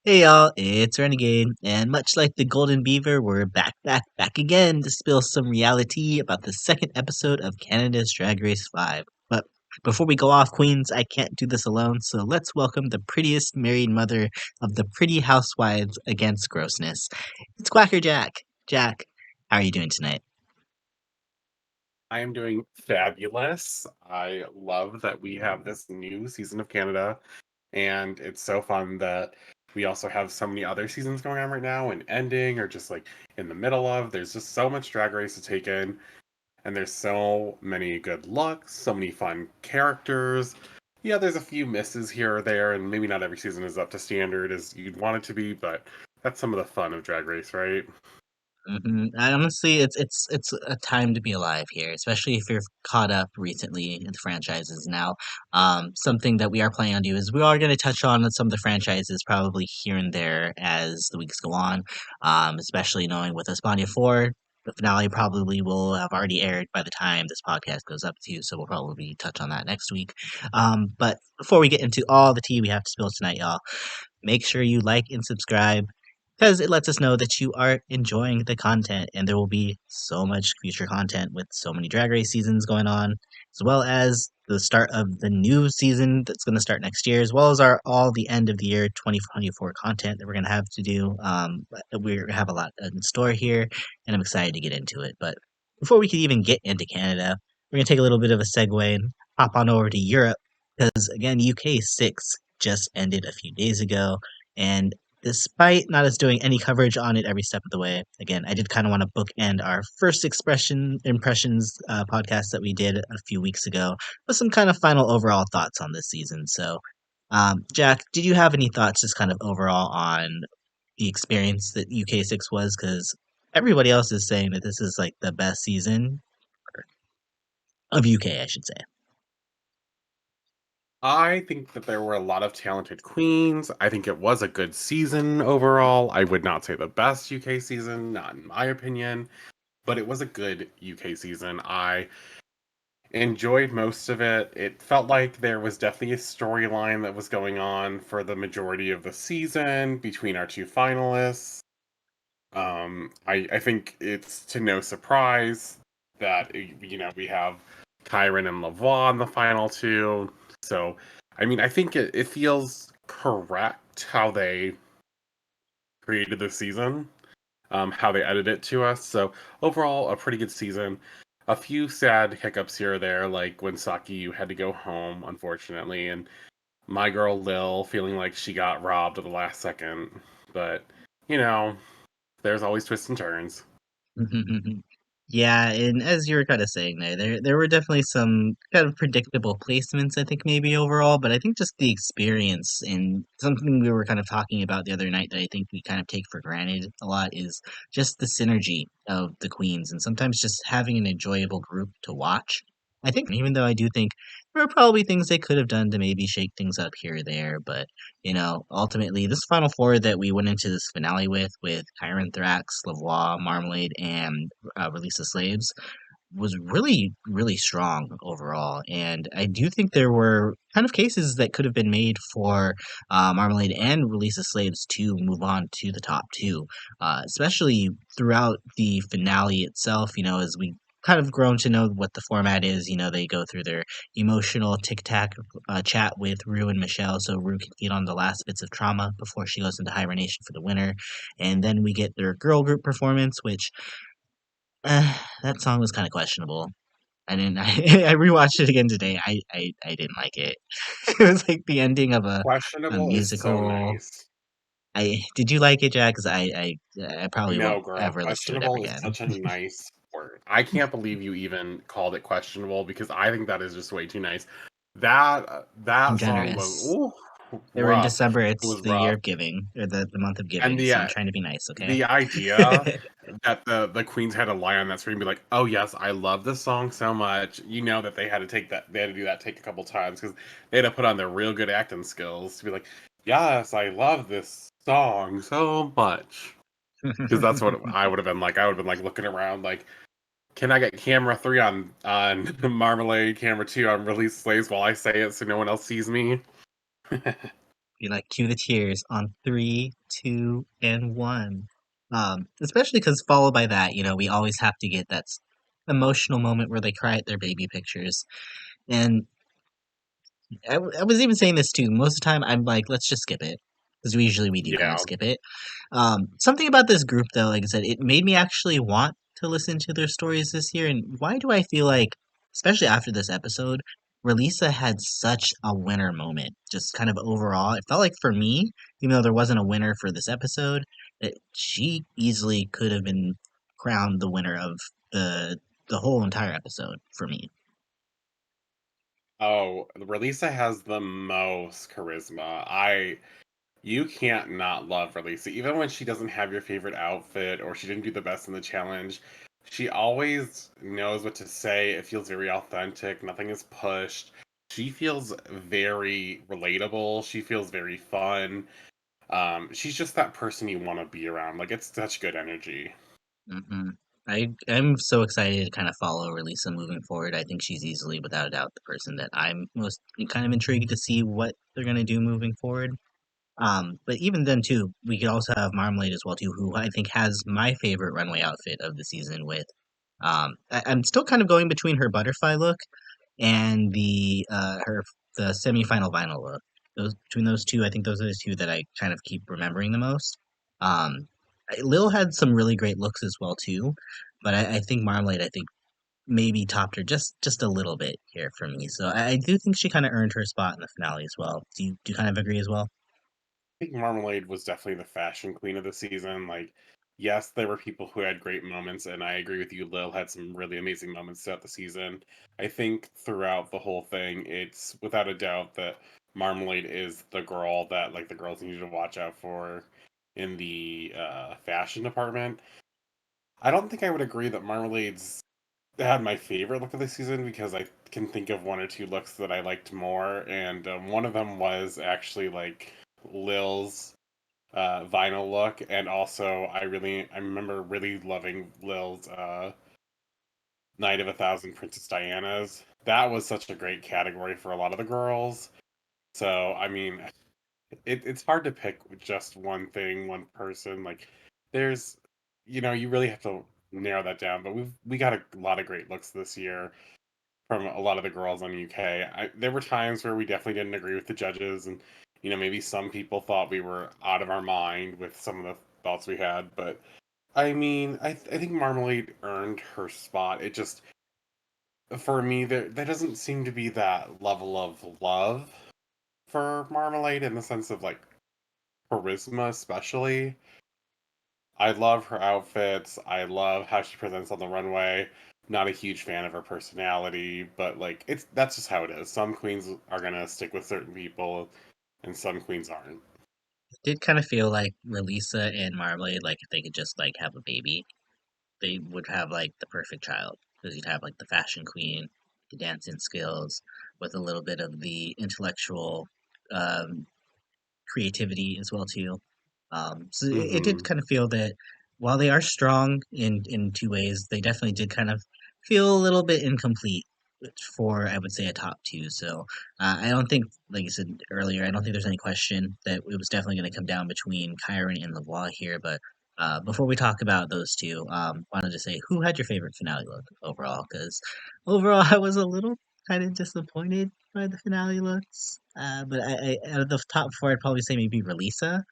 Hey y'all, it's Renegade, and much like the Golden Beaver, we're back again to spill some reality about the second episode of Canada's Drag Race 5. But before we go off, Queens, I can't do this alone, so let's welcome the prettiest married mother of the pretty housewives against grossness. It's QuackkrJack. Jack, how are you doing tonight? I am doing fabulous. I love that we have this new season of Canada, and it's so fun that we also have so many other seasons going on right now and ending or just like in the middle of. There's just so much drag race to take in, and there's so many good looks, so many fun characters. Yeah, there's a few misses here or there, and maybe not every season is up to standard as you'd want it to be, but that's some of the fun of drag race, right? I honestly, it's a time to be alive here, especially if you're caught up recently in the franchises now. Something that we are planning on doing is we are going to touch on some of the franchises probably here and there as the weeks go on. Especially knowing with Espana 4, the finale probably will have already aired by the time this podcast goes up to you, so we'll probably touch on that next week. But before we get into all the tea we have to spill tonight, y'all, make sure you like and subscribe because it lets us know that you are enjoying the content and there will be so much future content with so many drag race seasons going on as well as the start of the new season that's going to start next year as well as our all the end of the year 2024 content that we're going to have to do but we have a lot in store here and I'm excited to get into it. But before we can even get into Canada, we're going to take a little bit of a segue and hop on over to Europe because again UK6 just ended a few days ago, and despite not us doing any coverage on it every step of the way, again, I did kind of want to bookend our first expression impressions podcast that we did a few weeks ago with some kind of final overall thoughts on this season. So, Jack, did you have any thoughts just kind of overall on the experience that UK6 was? Because everybody else is saying that this is like the best season of UK, I should say. I think that there were a lot of talented queens. I think it was a good season overall. I would not say the best UK season, not in my opinion, but it was a good UK season. I enjoyed most of it. It felt like there was definitely a storyline that was going on for the majority of the season between our two finalists. I think it's to no surprise that we have Kyran and Lavoie in the final two. So I mean I think it feels correct how they created the season, how they edited it to us. So overall a pretty good season. A few sad hiccups here or there, like when Saki you had to go home, unfortunately, and my girl Lil feeling like she got robbed at the last second. But, you know, there's always twists and turns. Yeah, and as you were kind of saying there were definitely some kind of predictable placements, I think maybe overall, but I think just the experience and something we were kind of talking about the other night that I think we kind of take for granted a lot is just the synergy of the queens and sometimes just having an enjoyable group to watch. I think even though I do think there are probably things they could have done to maybe shake things up here or there, but ultimately, this final four that we went into this finale with Kyron, Thrax, Lavoie, Marmalade, and Release the Slaves, was really, really strong overall. And I do think there were kind of cases that could have been made for Marmalade and Release the Slaves to move on to the top two, especially throughout the finale itself. As we kind of grown to know what the format is. They go through their emotional tic tac chat with Rue and Michelle, so Rue can get on the last bits of trauma before she goes into hibernation for the winter, and then we get their girl group performance, which that song was kind of questionable. I didn't. I rewatched it again today. I didn't like it. It was like the ending of a Questionable is so musical. nice. I did you like it, Jack? Because I probably No, won't girl, ever listen to it ever questionable is again. such a nice word. I can't believe you even called it questionable because I think that is just way too nice. I'm That song was generous. They were in rough. December. It It's was the year rough, of giving, or the month of and giving. So I'm trying to be nice. Okay. the idea that the queens had to lie on that screen and be like, "Oh yes, I love this song so much." You know that they had to do that take a couple times because they had to put on their real good acting skills to be like, "Yes, I love this song so much." Because that's what I would have been like. I would have been like looking around like, "Can I get camera 3 on Marmalade, camera 2 on Release Slaves while I say it so no one else sees me?" be like, cue the tears on three, two, and one. Especially because followed by that, we always have to get that emotional moment where they cry at their baby pictures. And I was even saying this too. Most of the time, I'm like, let's just skip it because usually we do kind of Yeah. skip it. Something about this group, though, like I said, it made me actually want to listen to their stories this year. And why do I feel like, especially after this episode, Relisa had such a winner moment, just kind of overall. It felt like for me, even though there wasn't a winner for this episode, that she easily could have been crowned the winner of the whole entire episode for me. Oh, Releasa has the most charisma. You can't not love Releasa. Even when she doesn't have your favorite outfit or she didn't do the best in the challenge, she always knows what to say. It feels very authentic. Nothing is pushed. She feels very relatable. She feels very fun. She's just that person you want to be around. Like it's such good energy. Hmm. I'm so excited to kind of follow Relisa moving forward. I think she's easily, without a doubt, the person that I'm most kind of intrigued to see what they're gonna do moving forward. But even then too, we could also have Marmalade as well too, who I think has my favorite runway outfit of the season. I'm still kind of going between her butterfly look and the semi-final vinyl look. Those between those two, I think those are the two that I kind of keep remembering the most. Lil had some really great looks as well too, but I think Marmalade, I think maybe topped her just a little bit here for me. So I do think she kind of earned her spot in the finale as well. Do you kind of agree as well? I think Marmalade was definitely the fashion queen of the season. Like, yes, there were people who had great moments, and I agree with you. Lil had some really amazing moments throughout the season. I think throughout the whole thing, it's without a doubt that Marmalade is the girl that like the girls need to watch out for in the fashion department. I don't think I would agree that Marmalade's had my favorite look of the season because I can think of one or two looks that I liked more, and one of them was actually like Lil's vinyl look, and also I remember really loving Lil's Night of a Thousand Princess Dianas. That was such a great category for a lot of the girls. So I mean, it's hard to pick just one thing, one person. Like there's, you really have to narrow that down. But we got a lot of great looks this year from a lot of the girls on UK. There were times where we definitely didn't agree with the judges, and maybe some people thought we were out of our mind with some of the thoughts we had. But I mean, I think Marmalade earned her spot. It just for me there doesn't seem to be that level of love for Marmalade in the sense of like charisma, especially. I love her outfits. I love how she presents on the runway. Not a huge fan of her personality, but like that's just how it is. Some queens are gonna stick with certain people, and some queens aren't. Did kind of feel like Relisa and Marmalade, like if they could just like have a baby, they would have like the perfect child because you'd have like the fashion queen, the dancing skills, with a little bit of the intellectual um, creativity as well too. So it did Mm-hmm. kind of feel that while they are strong in two ways, they definitely did kind of feel a little bit incomplete for I would say a top two. So I don't think, like you said earlier, I don't think there's any question that it was definitely going to come down between Kyran and Voix here. But before we talk about those two, wanted to say who had your favorite finale look overall? Because overall, I was a little kind of disappointed by the finale looks. But out of the top four, I'd probably say maybe Relisa.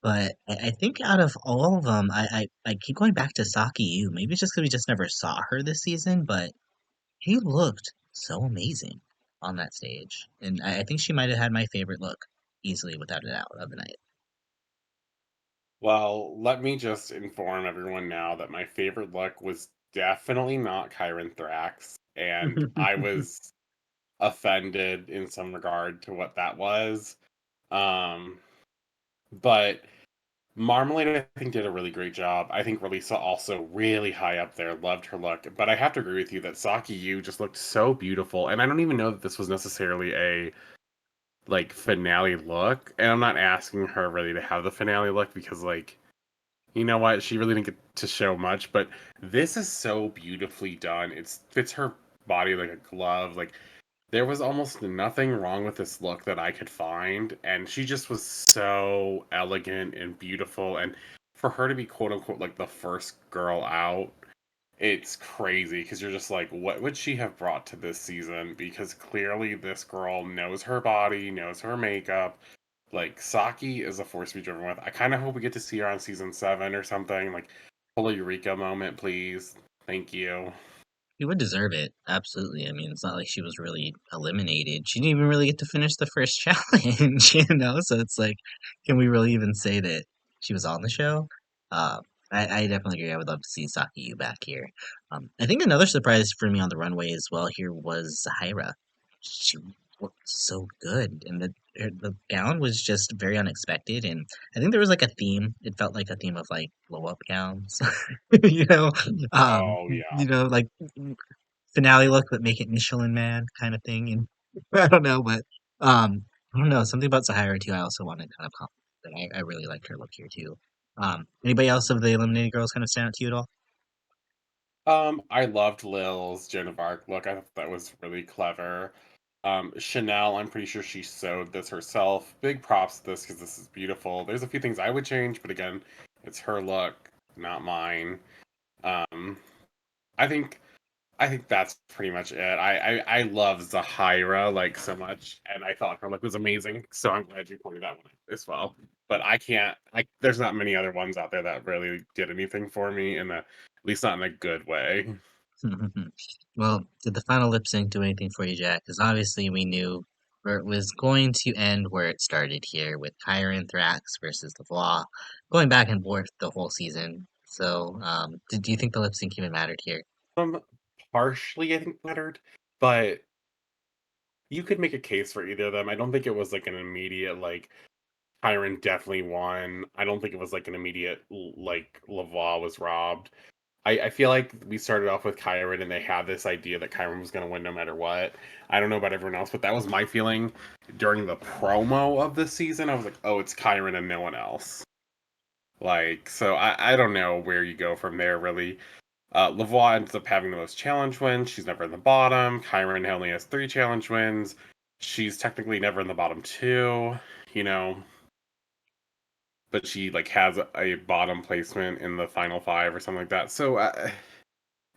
But I think out of all of them, I keep going back to Saki Yu. Maybe it's just because we just never saw her this season, but he looked so amazing on that stage. And I think she might have had my favorite look, easily without a doubt, of the Well, let me just inform everyone now that my favorite look was definitely not Kyron Thrax, and I night. was offended in some regard to what that was. Um, but Marmalade, I think, did a really great job. I think Relisa also really high up there, loved her look. But I have to agree with you that Saki Yu just looked so beautiful. And I don't even know that this was necessarily a like finale look. And I'm not asking her really to have the finale look because like you know what, she really didn't get to show much. But this is so beautifully done. It fits her body like a glove. Like there was almost nothing wrong with this look that I could find, and she just was so elegant and beautiful. And for her to be quote unquote like the first girl out, it's crazy because you're just like, what would she have brought to this season? Because clearly this girl knows her body, knows her makeup. Like Saki is a force to be driven with. I kind of hope we get to see her on season 7 or something. Like, pull a Eureka moment, please. Thank you. She would deserve it, absolutely. I mean, it's not like she was really eliminated. She didn't even really get to finish the first challenge, you know? So it's like, can we really even say that she was on the show? Uh, I definitely agree. I would love to see Saki Yu back here. I think another surprise for me on the runway as well here was Zahira. She looked so good, and the gown was just very unexpected. And I think there was like a theme. It felt like a theme of like blow up gowns, you know, Oh yeah. like finale look but make it Michelin Man kind of thing. And I don't know, but I don't know, something about Sahara too. I also want to kind of compliment that I really liked her look here too. Anybody else of the eliminated girls kind of stand out to you at all? I loved Lil's Joan of Arc look. I thought that was really clever. Chanel, I'm pretty sure she sewed this herself. Big props to this because this is beautiful. There's a few things I would change, but again, it's her look, not mine. Um, I think I think that's pretty much it. I love Zahira like so much, and I thought her look was amazing. So I'm glad you pointed that one out as well. But I can't. There's not many other ones out there that really did anything for me, at least not in a good way. Well, did the final lip sync do anything for you, Jack? Because obviously we knew where it was going to end where it started here with Kyran Thrax versus the Voix, going back and forth the whole season. So, do you think the lip sync even mattered here? Um, Partially I think mattered, but you could make a case for either of them. I don't think it was like an immediate like Tyron definitely won. I don't think it was like an immediate like Lavoie was robbed. I feel like we started off with Kyron and they had this idea that Kyron was going to win no matter what. I don't know about everyone else, but that was my feeling during the promo of this season. I was like, oh, it's Kyron and no one else. Like, so I don't know where you go from there, really. Lavoie ends up having the most challenge wins. She's never in the bottom. Kyron only has 3 challenge wins. She's technically never in the bottom two, you know, but she like has a bottom placement in the final 5 or something like that. So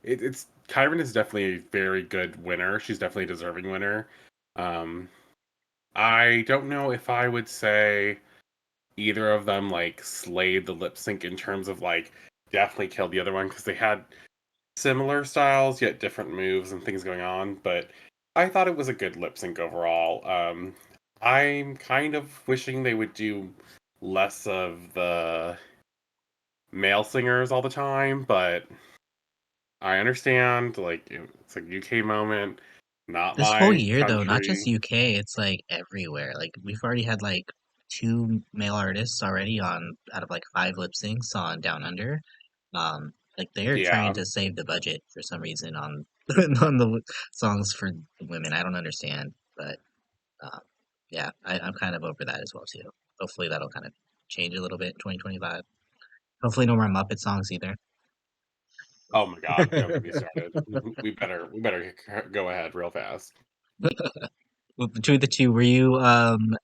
it's Kyron is definitely a very good winner. She's definitely a deserving winner. Um, I don't know if I would say either of them like slayed the lip sync in terms of like definitely killed the other one because they had similar styles yet different moves and things going on. But I thought it was a good lip sync overall. I'm kind of wishing they would do less of the male singers all the time, but I understand. Like it's a UK moment, not This whole my year, though, not just country. UK, it's like everywhere. Like we've already had like two male artists already on out of like five lip syncs on Down Under. Like they're trying Yeah. to save the budget for some reason on on the songs for the women. I don't understand, but um, yeah, I'm kind of over that as well too. Hopefully that'll kind of change a little bit in 2025. Hopefully no more Muppet songs either. Oh my God! Don't get me started. We better go ahead real fast. Well, between the two, were you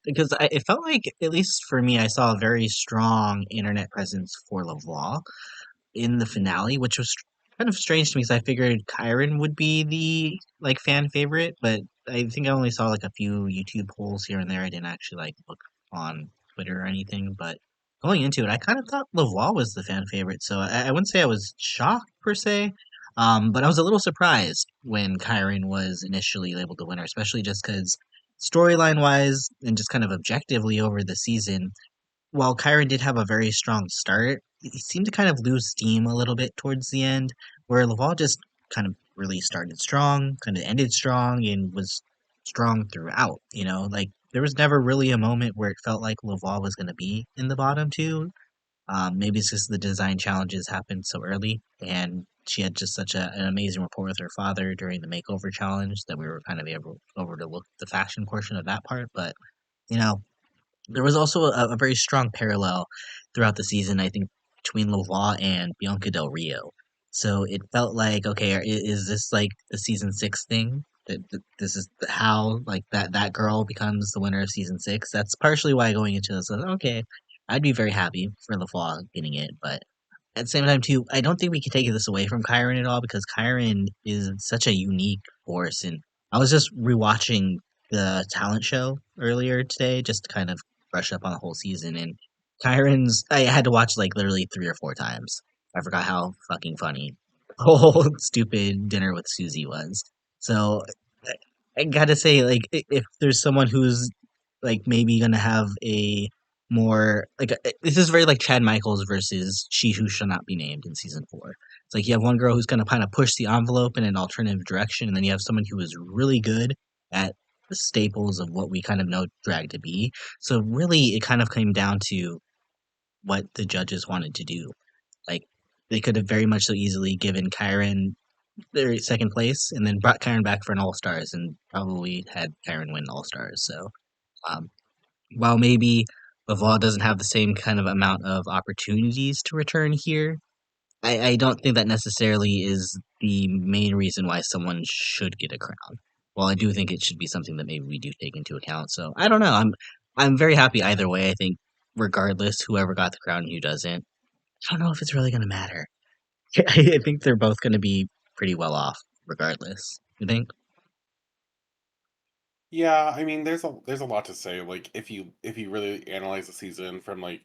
because it felt like at least for me, I saw a very strong internet presence for Lavoie in the finale, which was kind of strange to me because I figured Kyron would be the like fan favorite, but I think I only saw like a few YouTube polls here and there. I didn't actually like look on Twitter or anything, but going into it, I kind of thought Lavoie was the fan favorite, so I wouldn't say I was shocked per se. But I was a little surprised when Kyron was initially labeled the winner, especially just because storyline wise and just kind of objectively over the season, while Kyron did have a very strong start, he seemed to kind of lose steam a little bit towards the end, where Laval just kind of really started strong, kind of ended strong, and was strong throughout. You know, like there was never really a moment where it felt like Laval was going to be in the bottom two. Maybe it's just the design challenges happened so early, and she had just such an amazing rapport with her father during the makeover challenge that we were kind of able to overlook the fashion portion of that part. But you know, there was also a very strong parallel throughout the season, I think, between Lavoie and Bianca Del Rio. So it felt like, okay, is this like the season 6 thing? this is how like that girl becomes the winner of season 6. That's partially why going into this, okay, I'd be very happy for the Flaw getting it, but at the same time too, I don't think we can take this away from Kyran at all because Kyran is such a unique force. And I was just rewatching the talent show earlier today just to kind of brush up on the whole season. And Kyran's, I had to watch like literally 3 or 4 times. I forgot how fucking funny the whole stupid dinner with Susie was. So I, I gotta say, like, if there's someone who's like maybe gonna have a more like this is very like Chad Michaels versus She Who Shall Not Be Named in season 4. It's like you have one girl who's gonna kind of push the envelope in an alternative direction, and then you have someone who is really good at the staples of what we kind of know drag to be. So really, it kind of came down to what the judges wanted to do. Like they could have very much so easily given Kyran their second place and then brought Kyran back for an All Stars and probably had Kyran win All Stars. So um, while maybe Laval doesn't have the same kind of amount of opportunities to return here, I don't think that necessarily is the main reason why someone should get a crown. Well, I do think it should be something that maybe we do take into account. So I don't know. I'm very happy either way. I think regardless, whoever got the crown and who doesn't, I don't know if it's really gonna matter. I think they're both gonna be pretty well off regardless. You think? Yeah, I mean, there's a lot to say. Like, if you really analyze the season from like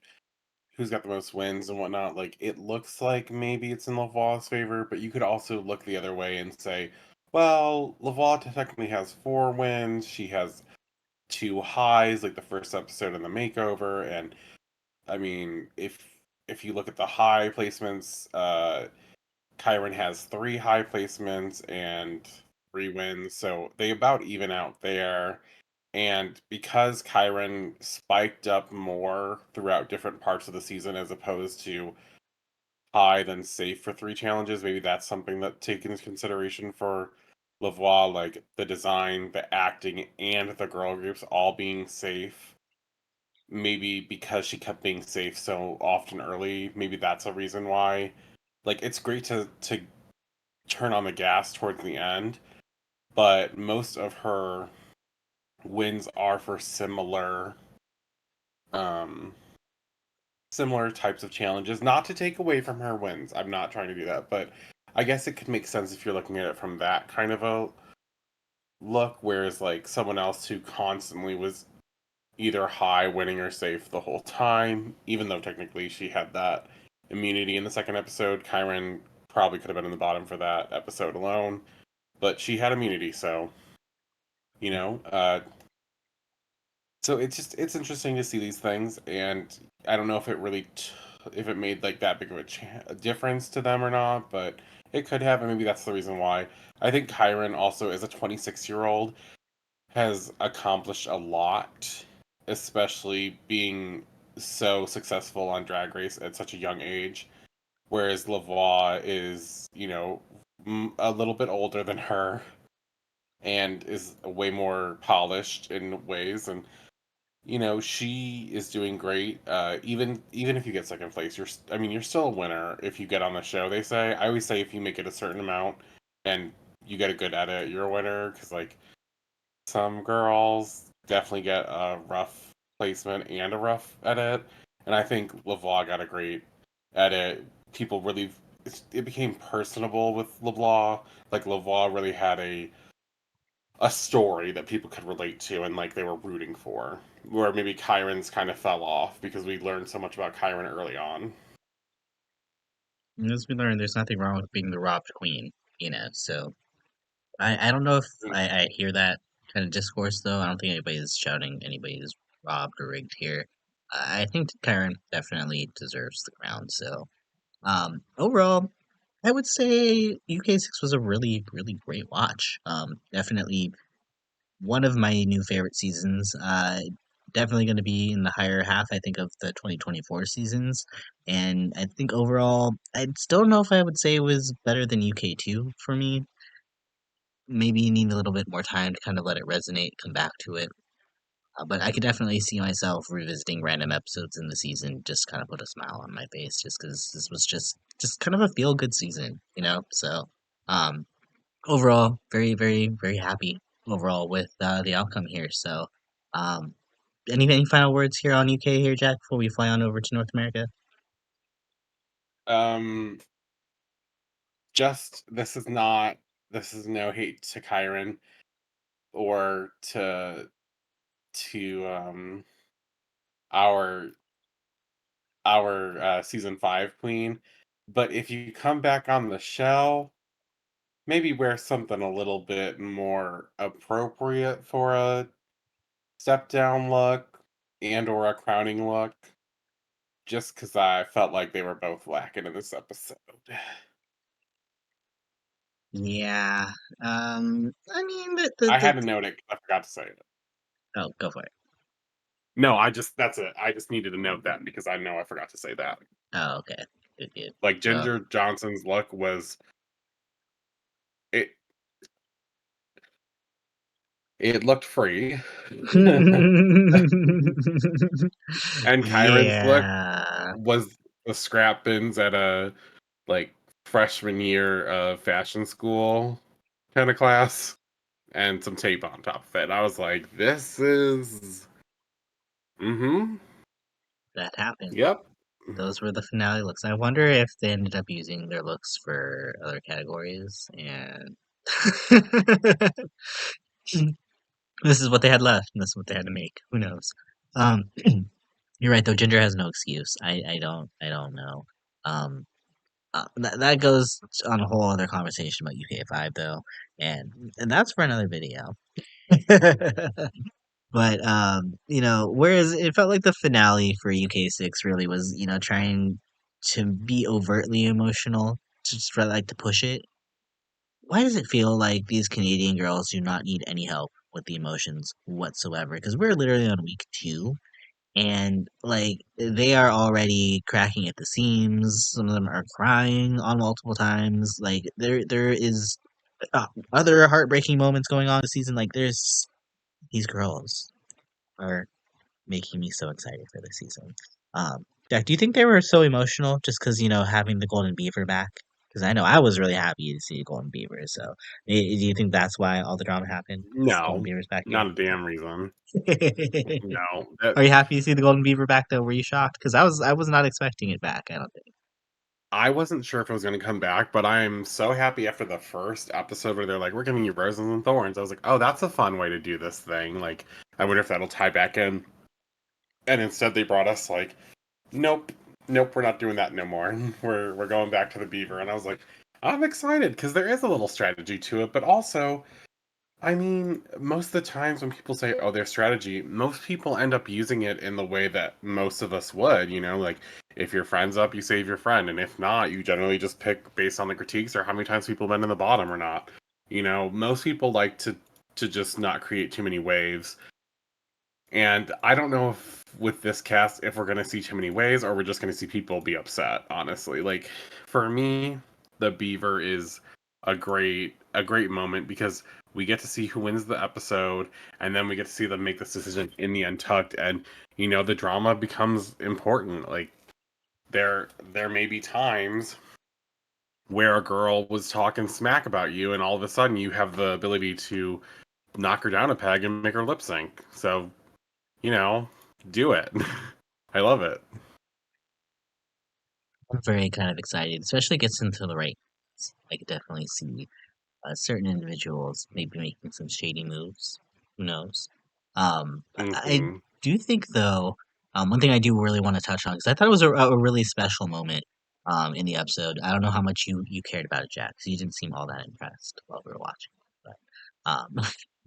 who's got the most wins and whatnot, like it looks like maybe it's in Lavaw's favor, but you could also look the other way and say, well, Lavaw technically has 4 wins. She has 2 highs, like the first episode and the makeover, and I mean, if you look at the high placements, Kyron has 3 high placements and 3 wins, so they about even out there. And because Kyron spiked up more throughout different parts of the season as opposed to high then safe for 3 challenges, maybe that's something that taken into consideration for Lavoie, like the design, the acting, and the girl groups all being safe. Maybe because she kept being safe so often early, maybe that's a reason why. Like it's great to turn on the gas towards the end, but most of her wins are for um similar types of challenges. Not to take away from her wins. I'm not trying to do that, but I guess it could make sense if you're looking at it from that kind of a look, whereas like someone else who constantly was either high, winning, or safe the whole time, even though technically she had that immunity in the second episode. Kyron probably could have been in the bottom for that episode alone, but she had immunity, so you know, so it's interesting to see these things, and I don't know if it really if it made like that big of a difference to them or not, but it could have, and maybe that's the reason why. I think Kyron also, as a 26-year-old, has accomplished a lot, especially being so successful on Drag Race at such a young age. Whereas Lavoie is, a little bit older than her and is way more polished in ways. And she is doing great. Even if you get second place, I mean, you're still a winner if you get on the show. They say. I always say if you make it a certain amount and you get a good edit, you're a winner. Because like some girls definitely get a rough placement and a rough edit, and I think LeBlanc got a great edit. People really, it became personable with LeBlanc. Like LeBlanc really had a story that people could relate to and like they were rooting for. Where maybe Kyron's kind of fell off because we learned so much about Kyron early on. And as we learned, there's nothing wrong with being the robbed queen. So I don't know if I hear that kind of discourse though. I don't think anybody's shouting anybody's robbed or rigged here. I think Karen definitely deserves the crown. So overall, I would say UK6 was a really really great watch. Definitely one of my new favorite seasons. Definitely going to be in the higher half, I think, of the 2024 seasons. And I think overall, I still don't know if I would say it was better than UK2 for me. Maybe you need a little bit more time to kind of let it resonate, come back to it. But I could definitely see myself revisiting random episodes in the season, just kind of put a smile on my face, just because this was just kind of a feel good season. So, um, overall, very, very, very happy overall with the outcome here. So, um, any final words here on UK here, Jack, before we fly on over to North America? Um, just this is no hate to Kyran or to our season 5 queen, but if you come back on the show, maybe wear something a little bit more appropriate for a step down look and or a crowning look, just because I felt like they were both lacking in this episode. Yeah. I mean, I had to note it 'cause I forgot to say it. oh, go for it. No, that's it. I just needed to note that because I know I forgot to say that. Oh, okay. Good, good. Like Well, Ginger Johnson's look was it it looked free. And Kyron's look yeah, was the scrap bins at a like freshman year of fashion school kind of class and some tape on top of it. I was like, this is mm-hmm. that happened. Yep. Those were the finale looks. I wonder if they ended up using their looks for other categories, and this is what they had left, and this is what they had to make. Who knows? Um, you're right though. Ginger has no excuse. I don't know. Um, that goes on a whole other conversation about UK5 though, and that's for another video. But whereas it felt like the finale for UK6 really was, trying to be overtly emotional, to just like to push it. Why does it feel like these Canadian girls do not need any help with the emotions whatsoever? Because we're literally on week 2, and like they are already cracking at the seams. Some of them are crying on multiple times. Like there is other heartbreaking moments going on this season. Like there's these girls are making me so excited for this season. Jack, do you think they were so emotional just because having the Golden Beaver back? Because I know I was really happy to see Golden Beaver. So, do you think that's why all the drama happened? 'Cause Golden No, Beaver's back here. not a damn reason. No. Are you happy to see the Golden Beaver back though? Were you shocked? Because I was not expecting it back. I don't think. I wasn't sure if it was going to come back, but I'm so happy after the first episode where they're like, we're giving you roses and thorns. I was like, oh, that's a fun way to do this thing. Like, I wonder if that'll tie back in. And instead, they brought us like, nope, nope, we're not doing that no more. We're going back to the beaver. And I was like, I'm excited because there is a little strategy to it, but also I mean, most of the times when people say, "Oh, their strategy," most people end up using it in the way that most of us would. Like if your friend's up, you save your friend, and if not, you generally just pick based on the critiques or how many times people have been in the bottom or not. Most people like to just not create too many waves, and I don't know if with this cast if we're gonna see too many waves or we're just gonna see people be upset. Honestly, like for me, the Beaver is a great moment because we get to see who wins the episode, and then we get to see them make this decision in the Untucked, and the drama becomes important. Like there may be times where a girl was talking smack about you, and all of a sudden you have the ability to knock her down a peg and make her lip sync. So you know, do it. I love it. I'm very kind of excited, especially gets into the right. I could definitely see certain individuals maybe making some shady moves. Who knows? I Hmm. do think though, one thing I do really want to touch on because I thought it was a really special moment in the episode. I don't know how much you cared about it, Jack, because you didn't seem all that impressed while we were watching. But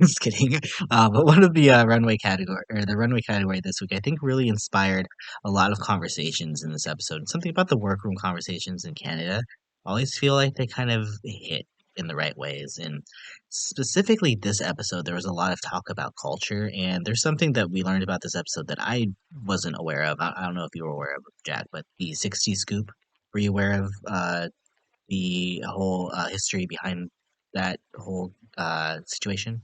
just kidding. But one of the runway category this week, I think really inspired a lot of conversations in this episode. Something about the workroom conversations in Canada. I always feel like they kind of hit in the right ways. And specifically this episode, there was a lot of talk about culture, and there's something that we learned about this episode that I wasn't aware of. I don't know if you were aware of, Jack, but the 60 scoop. Were you aware of the whole history behind that whole situation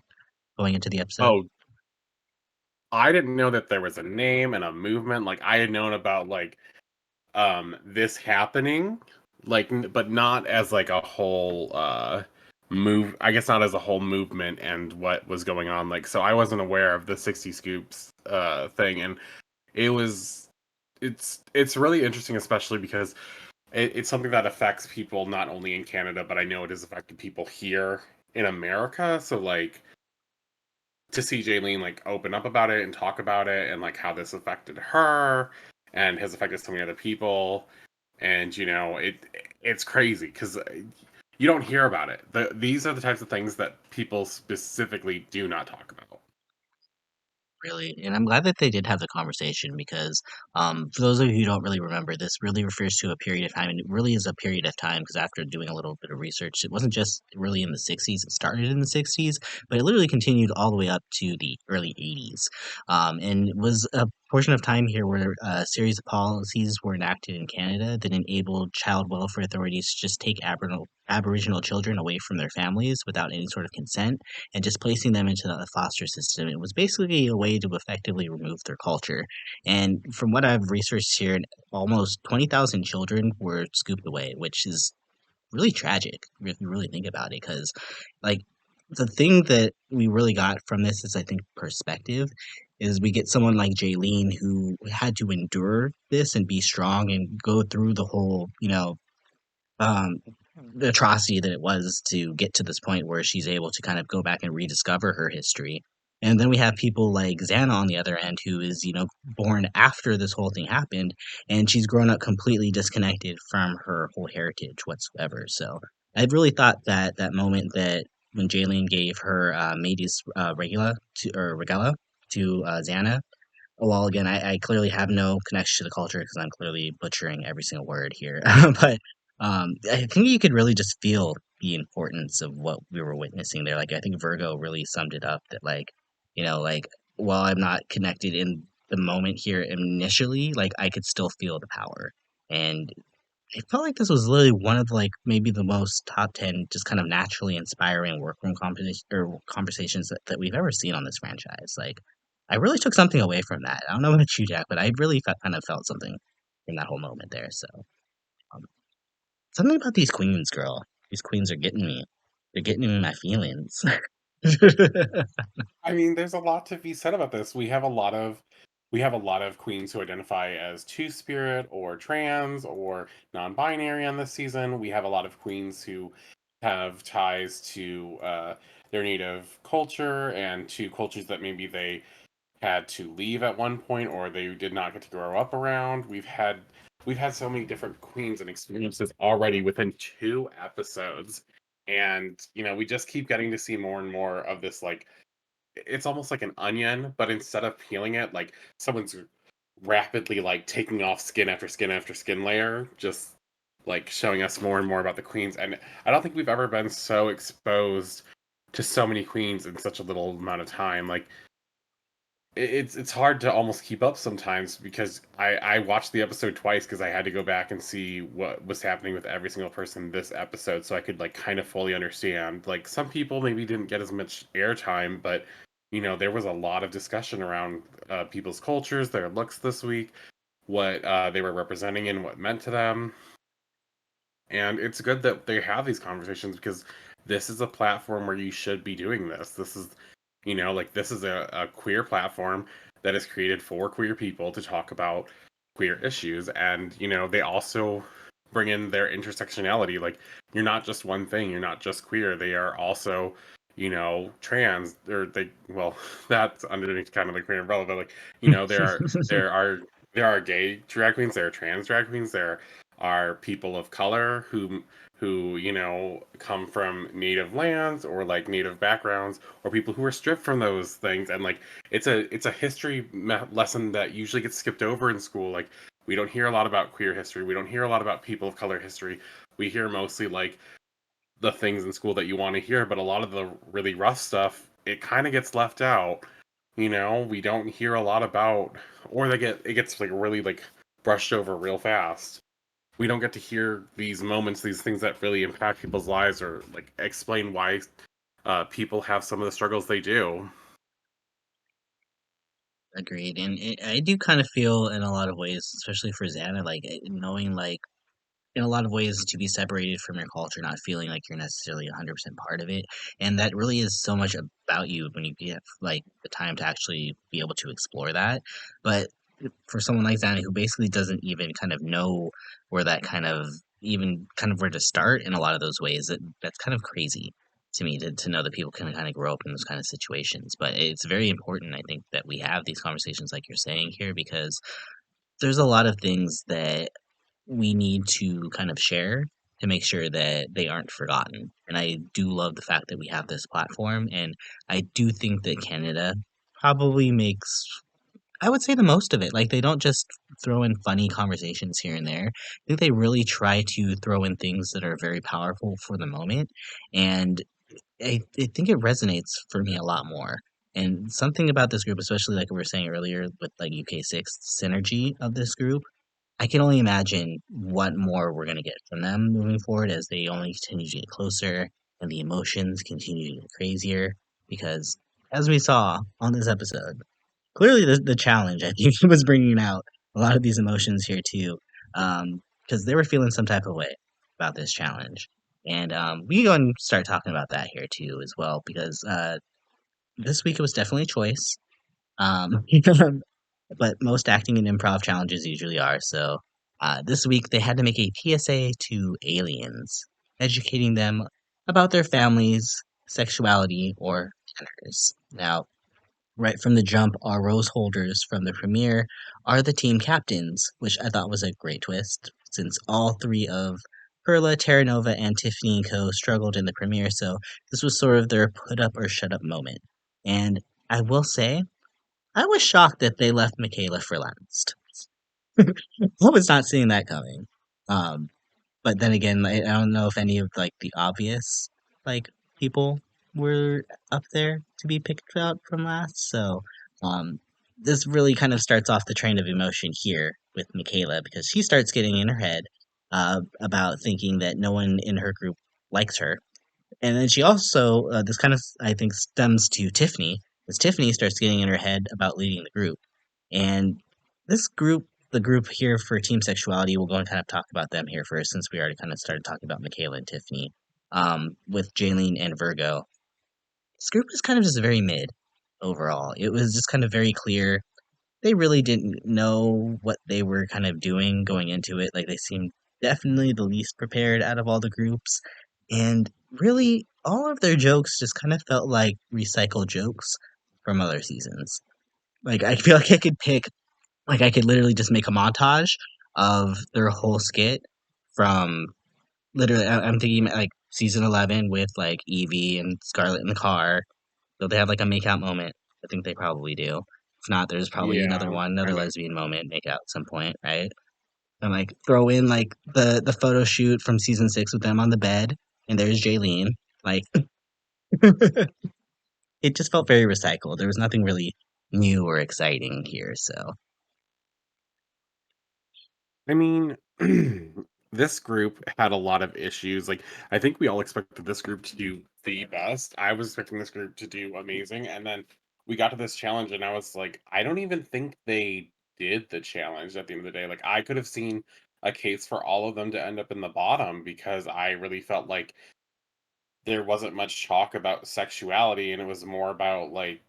going into the episode? Oh, I didn't know that there was a name and a movement. Like I had known about like this happening, like but not as like a whole move, I guess not as a whole movement and what was going on. Like, so I wasn't aware of the 60 scoops thing, and it was it's really interesting, especially because it's something that affects people not only in Canada, but I know it has affected people here in America. So like to see Jaylene like open up about it and talk about it and like how this affected her and has affected so many other people, and it's crazy because you don't hear about it. These are the types of things that people specifically do not talk about. Really, and I'm glad that they did have the conversation because, for those of you who don't really remember, this really refers to a period of time, and it really is a period of time because after doing a little bit of research, it wasn't just really in the 60s, it started in the 60s, but it literally continued all the way up to the early 80s. And it was a portion of time here where a series of policies were enacted in Canada that enabled child welfare authorities to just take Aboriginal children away from their families without any sort of consent and just placing them into the foster system. It was basically a way to effectively remove their culture. And from what I've researched here, almost 20,000 children were scooped away, which is really tragic if you really think about it. Because, like, the thing that we really got from this is, I think, perspective. Is we get someone like Jaylene who had to endure this and be strong and go through the whole, um, the atrocity that it was to get to this point where she's able to kind of go back and rediscover her history. And then we have people like Xana on the other end, who is, born after this whole thing happened, and she's grown up completely disconnected from her whole heritage whatsoever. So I really thought that that moment that when Jaylene gave her Mateys regala to Xana, well, again, I clearly have no connection to the culture because I'm clearly butchering every single word here. But I think you could really just feel the importance of what we were witnessing there. Like, I think Virgo really summed it up that, like, while I'm not connected in the moment here initially, like, I could still feel the power. And I felt like this was literally one of like maybe the most top 10 just kind of naturally inspiring workroom conversations that we've ever seen on this franchise. Like, I really took something away from that. I don't know about you, Jack, but I really kind of felt something in that whole moment there. So, um, something about these queens, girl. These queens are getting me. They're getting in my feelings. I mean, there's a lot to be said about this. We have a lot of queens who identify as two-spirit or trans or non-binary on this season. We have a lot of queens who have ties to their native culture and to cultures that maybe they had to leave at one point or they did not get to grow up around. We've had so many different queens and experiences already within 2 episodes. And we just keep getting to see more and more of this, like it's almost like an onion, but instead of peeling it, like someone's rapidly like taking off skin after skin after skin layer, just like showing us more and more about the queens. And I don't think we've ever been so exposed to so many queens in such a little amount of time. Like it's hard to almost keep up sometimes because I watched the episode twice because I had to go back and see what was happening with every single person this episode so I could like kind of fully understand. Like some people maybe didn't get as much airtime, but there was a lot of discussion around people's cultures, their looks this week, what they were representing and what meant to them. And it's good that they have these conversations because this is a platform where you should be doing this. This is a queer platform that is created for queer people to talk about queer issues. And, they also bring in their intersectionality. Like, you're not just one thing, you're not just queer. They are also, trans. Well, that's underneath kind of the queer umbrella, but like, there are gay drag queens, there are trans drag queens, there are people of color who come from native lands or like native backgrounds or people who are stripped from those things, and like it's a history lesson that usually gets skipped over in school. Like we don't hear a lot about queer history, we don't hear a lot about people of color history. We hear mostly like the things in school that you want to hear, but a lot of the really rough stuff, it kind of gets left out. We don't hear a lot about, or it gets like really like brushed over real fast. We don't get to hear these moments, these things that really impact people's lives, or like explain why people have some of the struggles they do. Agreed, and I do kind of feel in a lot of ways, especially for Xana, like knowing like in a lot of ways to be separated from your culture, not feeling like you're necessarily 100% part of it. And that really is so much about you when you get like the time to actually be able to explore that. But for someone like Zanny who basically doesn't even kind of know where that kind of even kind of where to start in a lot of those ways, that's kind of crazy to me to know that people can kind of grow up in those kind of situations. But it's very important, I think, that we have these conversations like you're saying here because there's a lot of things that we need to kind of share to make sure that they aren't forgotten. And I do love the fact that we have this platform, and I do think that Canada probably makes, I would say, the most of it. Like, they don't just throw in funny conversations here and there. I think they really try to throw in things that are very powerful for the moment, and I think it resonates for me a lot more. And something about this group, especially like we were saying earlier with like UK6 synergy of this group, I can only imagine what more we're gonna get from them moving forward as they only continue to get closer and the emotions continue to get crazier. Because as we saw on this episode, clearly the challenge I think was bringing out a lot of these emotions here too, because they were feeling some type of way about this challenge. And we can go and start talking about that here too as well because this week it was definitely a choice. Um, but most acting and improv challenges usually are. So this week they had to make a PSA to aliens, educating them about their families, sexuality, or genders. Now, right from the jump, our rose holders from the premiere are the team captains, which I thought was a great twist, since all three of Perla, Terra Nova, and Tiffany and Co. struggled in the premiere, so this was sort of their put up or shut up moment. And I will say, I was shocked that they left Michaela for last. I was not seeing that coming. Um, but then again, I don't know if any of like the obvious like people were up there to be picked out from last. So um, this really kind of starts off the train of emotion here with Michaela because she starts getting in her head about thinking that no one in her group likes her, and then she also this kind of I think stems to Tiffany, as Tiffany starts getting in her head about leading the group, and this group, the group here for Team Sexuality, we'll go and kind of talk about them here first, since we already kind of started talking about Michaela and Tiffany, with Jaylene and Virgo. This group is kind of just very mid overall. It was just kind of very clear they really didn't know what they were kind of doing going into it. Like they seemed definitely the least prepared out of all the groups. And really, all of their jokes just kind of felt like recycled jokes from other seasons. Like I feel like I could pick, like I could literally just make a montage of their whole skit from literally. I'm thinking like season 11 with like Evie and Scarlett in the car. So they have like a make out moment. I think they probably do. If not, there's probably another Yeah, one, another kind of. lesbian moment, make out at some point, right? And like throw in like the photo shoot from season 6 with them on the bed, and there's Jaylene. Like it just felt very recycled. There was nothing really new or exciting here. So I mean, this group had a lot of issues. Like, I think we all expected this group to do the best. I was expecting this group to do amazing. And then we got to this challenge, and I was like, I don't even think they did the challenge at the end of the day. Like, I could have seen a case for all of them to end up in the bottom because I really felt like there wasn't much talk about sexuality and it was more about like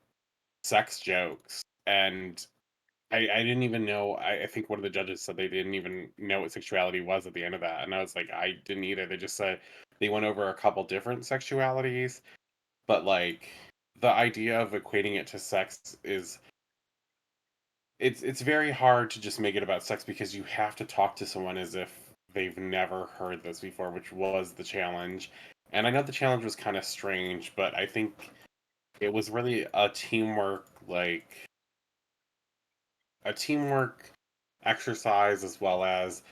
sex jokes. And I didn't even know. I think one of the judges said they didn't even know what sexuality was at the end of that. And I was like, I didn't either. They just said they went over a couple different sexualities, but like the idea of equating it to sex is it's very hard to just make it about sex because you have to talk to someone as if they've never heard this before, which was the challenge. And I know the challenge was kind of strange, but I think it was really a teamwork exercise as well as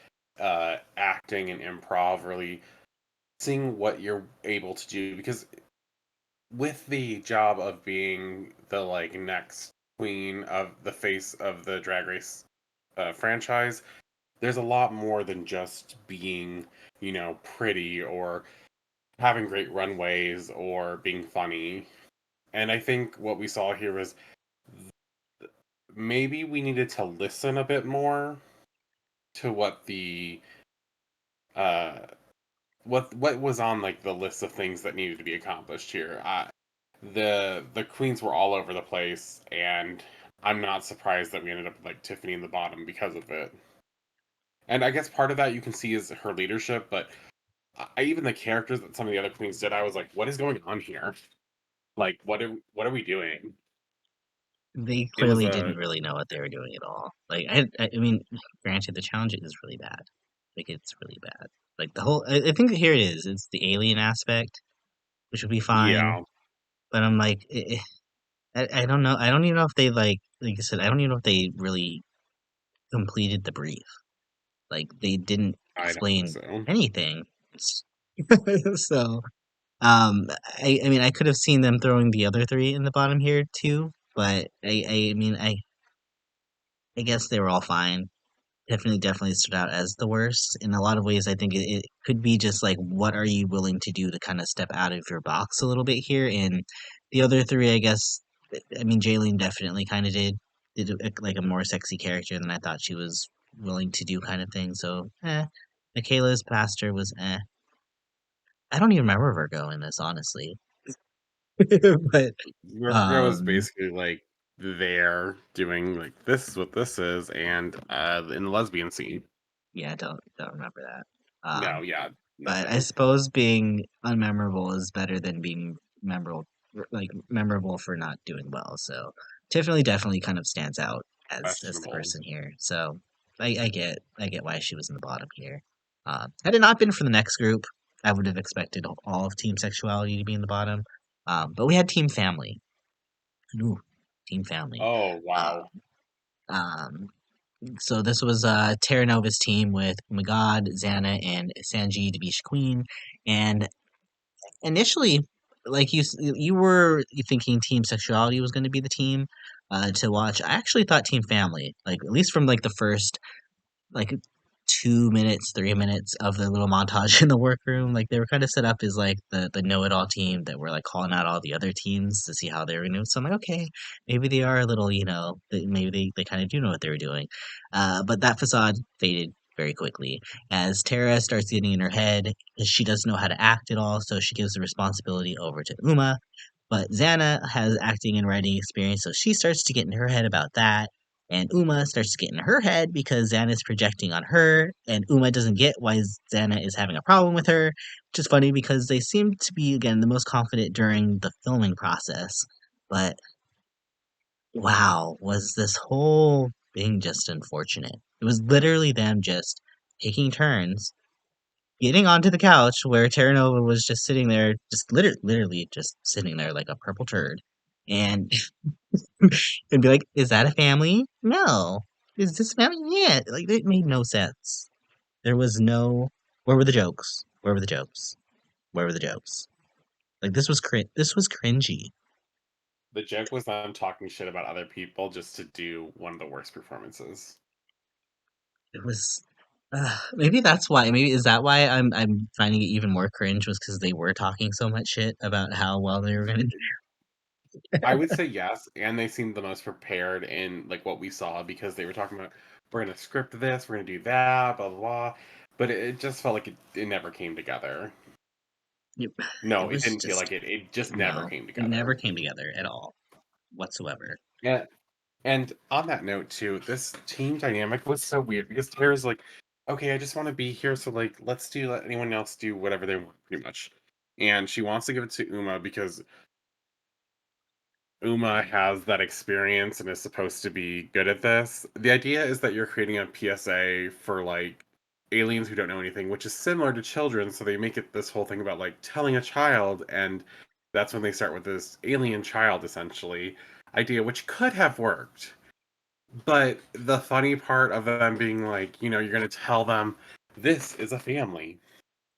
acting and improv, really seeing what you're able to do because with the job of being the like next queen of the face of the drag race franchise, there's a lot more than just being, pretty or having great runways or being funny. And I think what we saw here was maybe we needed to listen a bit more to what the uh, what was on like the list of things that needed to be accomplished here. The queens were all over the place, and I'm not surprised that we ended up with like Tiffany in the bottom because of it. And I guess part of that you can see is her leadership, but even the characters that some of the other queens did, I was like, what is going on here? Like, what are we doing? They It was clearly a didn't really know what they were doing at all. Like I mean, granted, the challenge is really bad. Like it's really bad. Like the whole, I think here it is. It's the alien aspect, which would be fine. yeah, But I'm like, I don't know. I don't even know if they like I said, I don't even know if they really completed the brief. Like they didn't I don't think explain so. anything. So, I mean, I could have seen them throwing the other three in the bottom here too, but I mean, I guess they were all fine. Definitely stood out as the worst. In a lot of ways, I think it could be just like, what are you willing to do to kind of step out of your box a little bit here? And the other three, I guess, I mean, Jaylene definitely kind of did like a more sexy character than I thought she was willing to do, kind of thing. So, Michaela's pastor was eh. I don't even remember Virgo in this, honestly. But Virgo was um, basically like there doing like this is what this is, and in the lesbian scene. yeah, don't remember that. No, yeah, But I nothing. suppose being unmemorable is better than being memorable for not doing well. So definitely kind of stands out as the Questionable. person here. So I get why she was in the bottom here. Had it not been for the next group, I would have expected all of Team Sexuality to be in the bottom. But we had Team Family. Ooh, Team Family. Oh Um, wow. um, so this was Terra Nova's team with Magad, Xana, and Sanji to be Queen. And initially, like you were thinking Team Sexuality was going to be the team to watch. I actually thought Team Family, like at least from like the first like 2 minutes, 3 minutes of the little montage in the workroom. Like they were kind of set up as like the know-it-all team that were like calling out all the other teams to see how they were gonna do. So I'm like, okay, maybe they are a little, maybe they kind of do know what they were doing. But that facade faded very quickly as Tara starts getting in her head because she doesn't know how to act at all. So she gives the responsibility over to Uma. But Xana has acting and writing experience, so she starts to get in her head about that. And Uma starts to get in her head because Xana's projecting on her, and Uma doesn't get why Xana is having a problem with her, which is funny because they seem to be, again, the most confident during the filming process. But wow, was this whole thing just unfortunate? It was literally them just taking turns, getting onto the couch where Terra Nova was just sitting there, just literally just sitting there like a purple turd. And and be like, "Is that a family? No. Is this family? Yeah." Like it made no sense. There was no. Where were the jokes? Where were the jokes? Where were the jokes? Like this was This was cringy. The joke was them talking shit about other people just to do one of the worst performances. It was. Maybe that's why. Maybe is that why I'm finding it even more cringe was because they were talking so much shit about how well they were gonna I would say yes, and they seemed the most prepared in like what we saw because they were talking about we're gonna script this, we're gonna do that, blah blah blah. But it just felt like it never came together. do. It No, it was didn't feel like just it. It just never no. came It never together. came together at all whatsoever. Yeah. And on that note too, this team dynamic was so weird because Tara's like, okay, I just want to be here, so like let anyone else do whatever they want, pretty much. And she wants to give it to Uma because Uma has that experience and is supposed to be good at this. The idea is that you're creating a PSA for like aliens who don't know anything, which is similar to children, so they make it this whole thing about like telling a child, and that's when they start with this alien child essentially idea, which could have worked. But the funny part of them being like, you're going to tell them this is a family.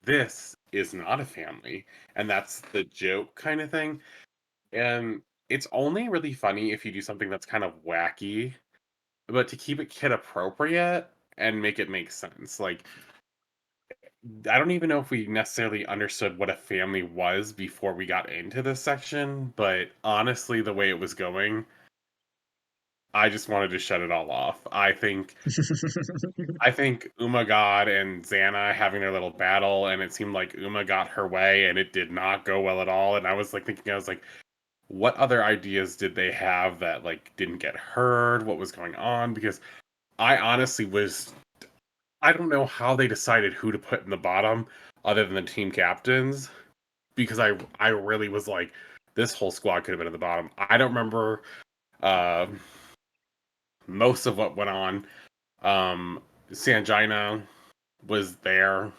This is not a family. And that's the joke kind of thing. And it's only really funny if you do something that's kind of wacky, but to keep it kid appropriate and make it make sense. Like, I don't even know if we necessarily understood what a family was before we got into this section, but honestly, the way it was going, I just wanted to shut it all off. I think Uma God and Xana having their little battle, and it seemed like Uma got her way, and it did not go well at all. And I was like thinking, I was like, what other ideas did they have that like didn't get heard? What was going on? Because I honestly was, I don't know how they decided who to put in the bottom, other than the team captains, because I really was like, this whole squad could have been at the bottom. I don't remember uh, most of what went on. Sangina was there.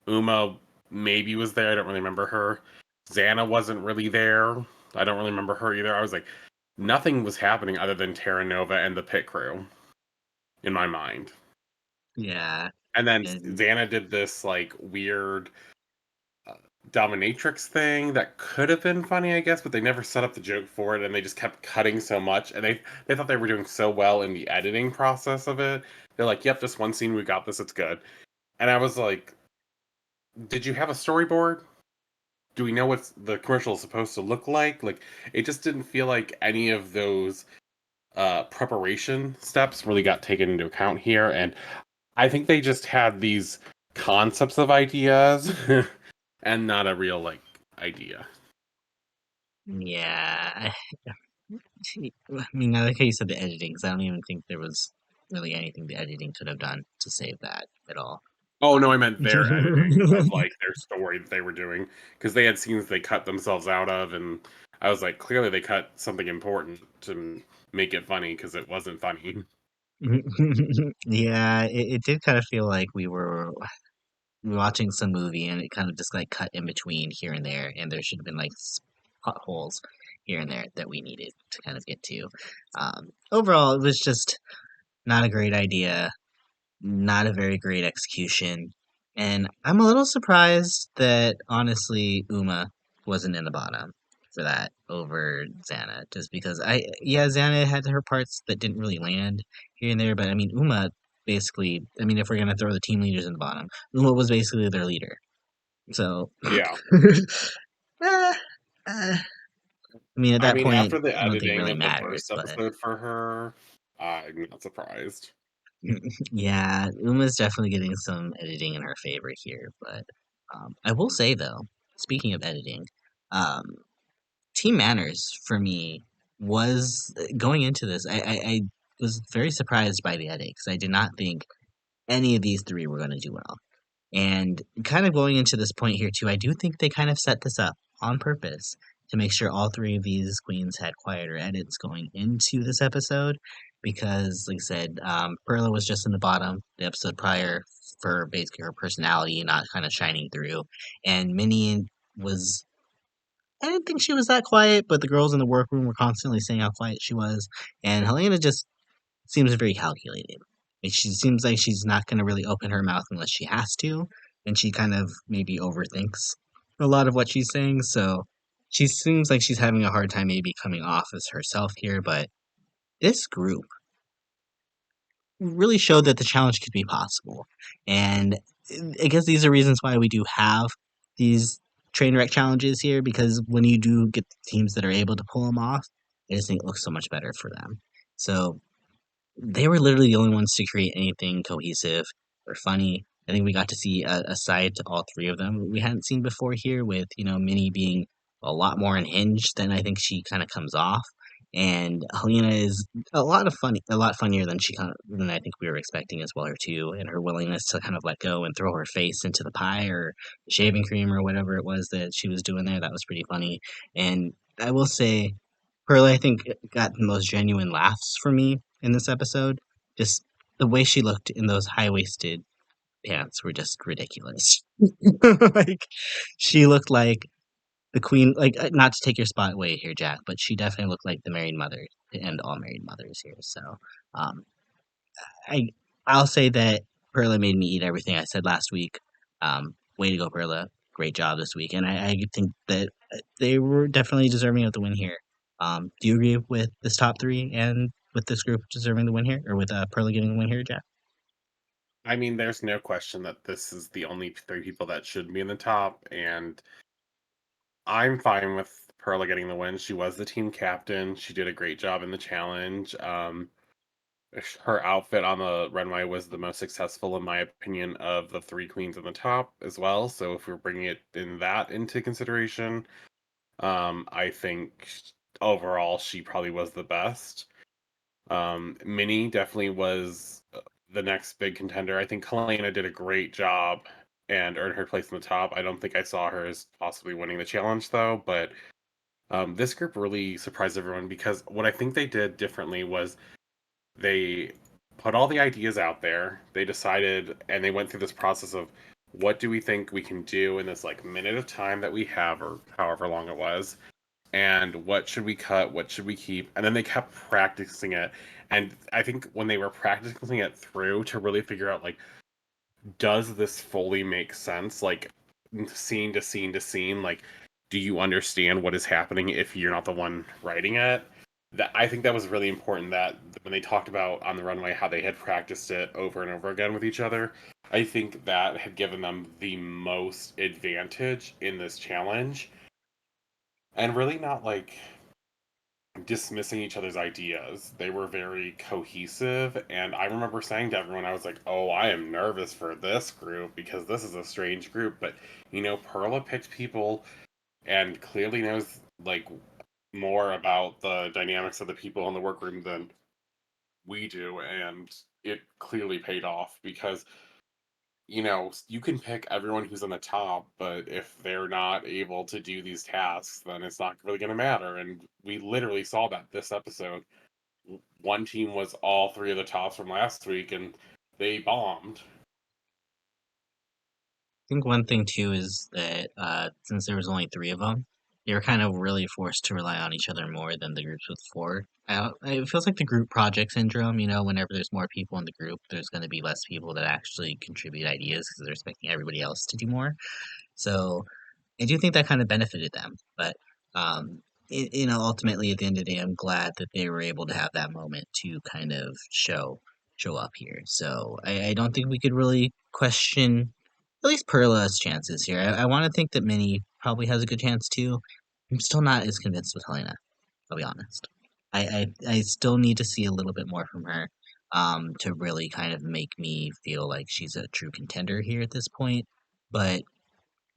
Uma maybe was there. I don't really remember her. Xana wasn't really there. I don't really remember her either. I was like, nothing was happening other than Terra Nova and the pit crew in my mind. Yeah, And then and Xana did this like weird uh, dominatrix thing that could have been funny, I guess, but they never set up the joke for it, and they just kept cutting so much, and they thought they were doing so well in the editing process of it. They're like, "Yep, this one scene, we got this, it's good." And I was like, "Did you have a storyboard? Do we know what the commercial is supposed to look like?" Like, it just didn't feel like any of those preparation steps really got taken into account here, and I think they just had these concepts of ideas and not a real like idea. yeah, I mean, I like how you said the editing, 'cause I don't even think there was really anything the editing could have done to save that at all. Oh no, I Um, meant their editing of like their story that they were doing, because they had scenes they cut themselves out of, and I was like, clearly they cut something important to make it funny because it wasn't funny. yeah, it did kind of feel like we were watching some movie and it kind of just like cut in between here and there, and there should have been like potholes here and there that we needed to kind of get to. Overall, it was just not a great idea, not a very great execution, and I'm a little surprised that honestly Uma wasn't in the bottom for that over Xana, just because yeah, Xana had her parts that didn't really land here and there, but I mean Uma basically, I mean if we're gonna throw the team leaders in the bottom, Uma was basically their leader. So Yeah. eh, I mean at I that mean, point after the I don't think it editing really of the matters, first but episode for her, I'm not surprised. yeah, Uma's definitely getting some editing in her favor here, but I will say though, speaking of editing, um, Team Manners for me was going into this. I was very surprised by the edit because I did not think any of these three were going to do well. And kind of going into this point here too, I do think they kind of set this up on purpose to make sure all three of these queens had quieter edits going into this episode. Because, like I said, Perla was just in the bottom the episode prior for basically her personality not kind of shining through, and Minnie was. I didn't think she was that quiet, but the girls in the workroom were constantly saying how quiet she was, and Helena just seems very calculated. Like she seems like she's not going to really open her mouth unless she has to, and she kind of maybe overthinks a lot of what she's saying. So she seems like she's having a hard time maybe coming off as herself here. But this group really showed that the challenge could be possible, and I guess these are reasons why we do have these train wreck challenges here because when you do get teams that are able to pull them off, I just think it looks so much better for them. So they were literally the only ones to create anything cohesive or funny. I think we got to see a side to all three of them we hadn't seen before here, with Minnie being a lot more unhinged than I think she kind of comes off, and Helena is a lot funnier than than I think we were expecting as well her too, and her willingness to kind of let go and throw her face into the pie or the shaving cream or whatever it was that she was doing there. That was pretty funny, and I will say Pearlie, I think, got the most genuine laughs for me in this episode. Just the way she looked in those high waisted pants were just ridiculous. Like she looked like the queen. Like not to take your spot away here, Jack, but she definitely looked like the married mother and all married mothers here. So um, I I'll say that Perla made me eat everything I said last week. Way to go, Perla! Great job this week, and I think that they were definitely deserving of the win here. Do you agree with this top three and with this group deserving the win here, or with Perla getting the win here, Jack? I mean, there's no question that this is the only three people that should be in the top, and I'm fine with Perla getting the win. She was the team captain. She did a great job in the challenge. Her outfit on the runway was the most successful, in my opinion, of the three queens on the top as well. So if we're bringing it in that into consideration, I think overall she probably was the best. Minnie definitely was the next big contender. I think Kalena did a great job and earned her place in the top. I don't think I saw her as possibly winning the challenge though, but this group really surprised everyone because what I think they did differently was they put all the ideas out there. They decided and they went through this process of what do we think we can do in this like minute of time that we have or however long it was, and what should we cut, what should we keep, and then they kept practicing it. And I think when they were practicing it through to really figure out like does this fully make sense, like scene to scene to scene, like do you understand what is happening if you're not the one writing it, that I think that was really important, that when they talked about on the runway how they had practiced it over and over again with each other, I think that had given them the most advantage in this challenge, and really not like dismissing each other's ideas. They were very cohesive, and I remember saying to everyone, I was like, "Oh, I am nervous for this group because this is a strange group." But Perla picked people and clearly knows like more about the dynamics of the people in the workroom than we do, and it clearly paid off because you can pick everyone who's on the top, but if they're not able to do these tasks, then it's not really going to matter. And we literally saw that this episode. One team was all three of the tops from last week, and they bombed. think one thing too is that since there was only three of them, they were kind of really forced to rely on each other more than the groups with four. It feels like the group project syndrome. Whenever there's more people in the group, there's going to be less people that actually contribute ideas because they're expecting everybody else to do more. So I do think that kind of benefited them. But ultimately, at the end of the day, I'm glad that they were able to have that moment to kind of show up here. So I don't think we could really question at least Perla's chances here. I want to think that Minnie probably has a good chance too. I'm still not as convinced with Helena. I'll be honest. I still need to see a little bit more from her to really kind of make me feel like she's a true contender here at this point. But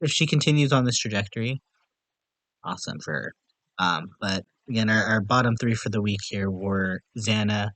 if she continues on this trajectory, awesome for her. But again, our bottom three for the week here were Xana,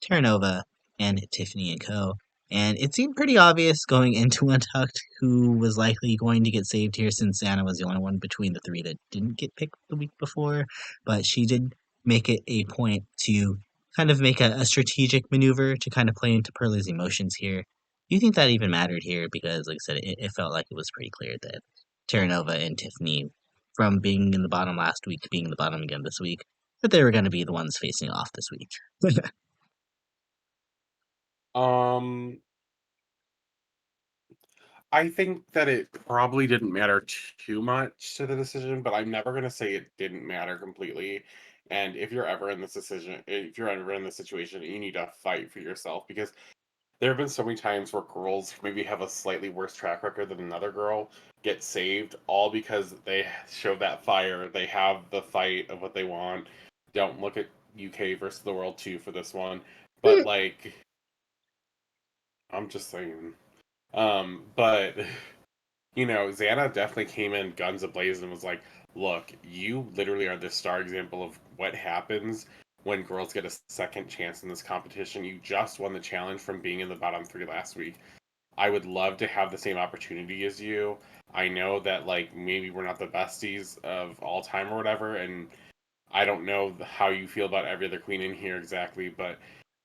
Terra Nova, and Tiffany and Co. And it seemed pretty obvious going into Untucked who was likely going to get saved here since Xana was the only one between the three that didn't get picked the week before. But she did make it a point to kind of make a strategic maneuver to kind of play into Pearlie's emotions here. Do you think that even mattered here? Because, like I said, it felt like it was pretty clear that Terra Nova and Tiffany, from being in the bottom last week to being in the bottom again this week, that they were going to be the ones facing off this week. Um, I think that it probably didn't matter too much to the decision, but I'm never going to say it didn't matter completely. And if you're ever in this decision, if you're ever in this situation, you need to fight for yourself because there have been so many times where girls maybe have a slightly worse track record than another girl get saved all because they show that fire. They have the fight of what they want. Don't look at UK versus the world 2 for this one. But like I'm just saying. But Xana definitely came in guns ablaze and was like, look, you literally are the star example of what happens when girls get a second chance in this competition. You just won the challenge from being in the bottom three last week. I would love to have the same opportunity as you. I know that like maybe we're not the besties of all time or whatever, and I don't know how you feel about every other queen in here exactly, but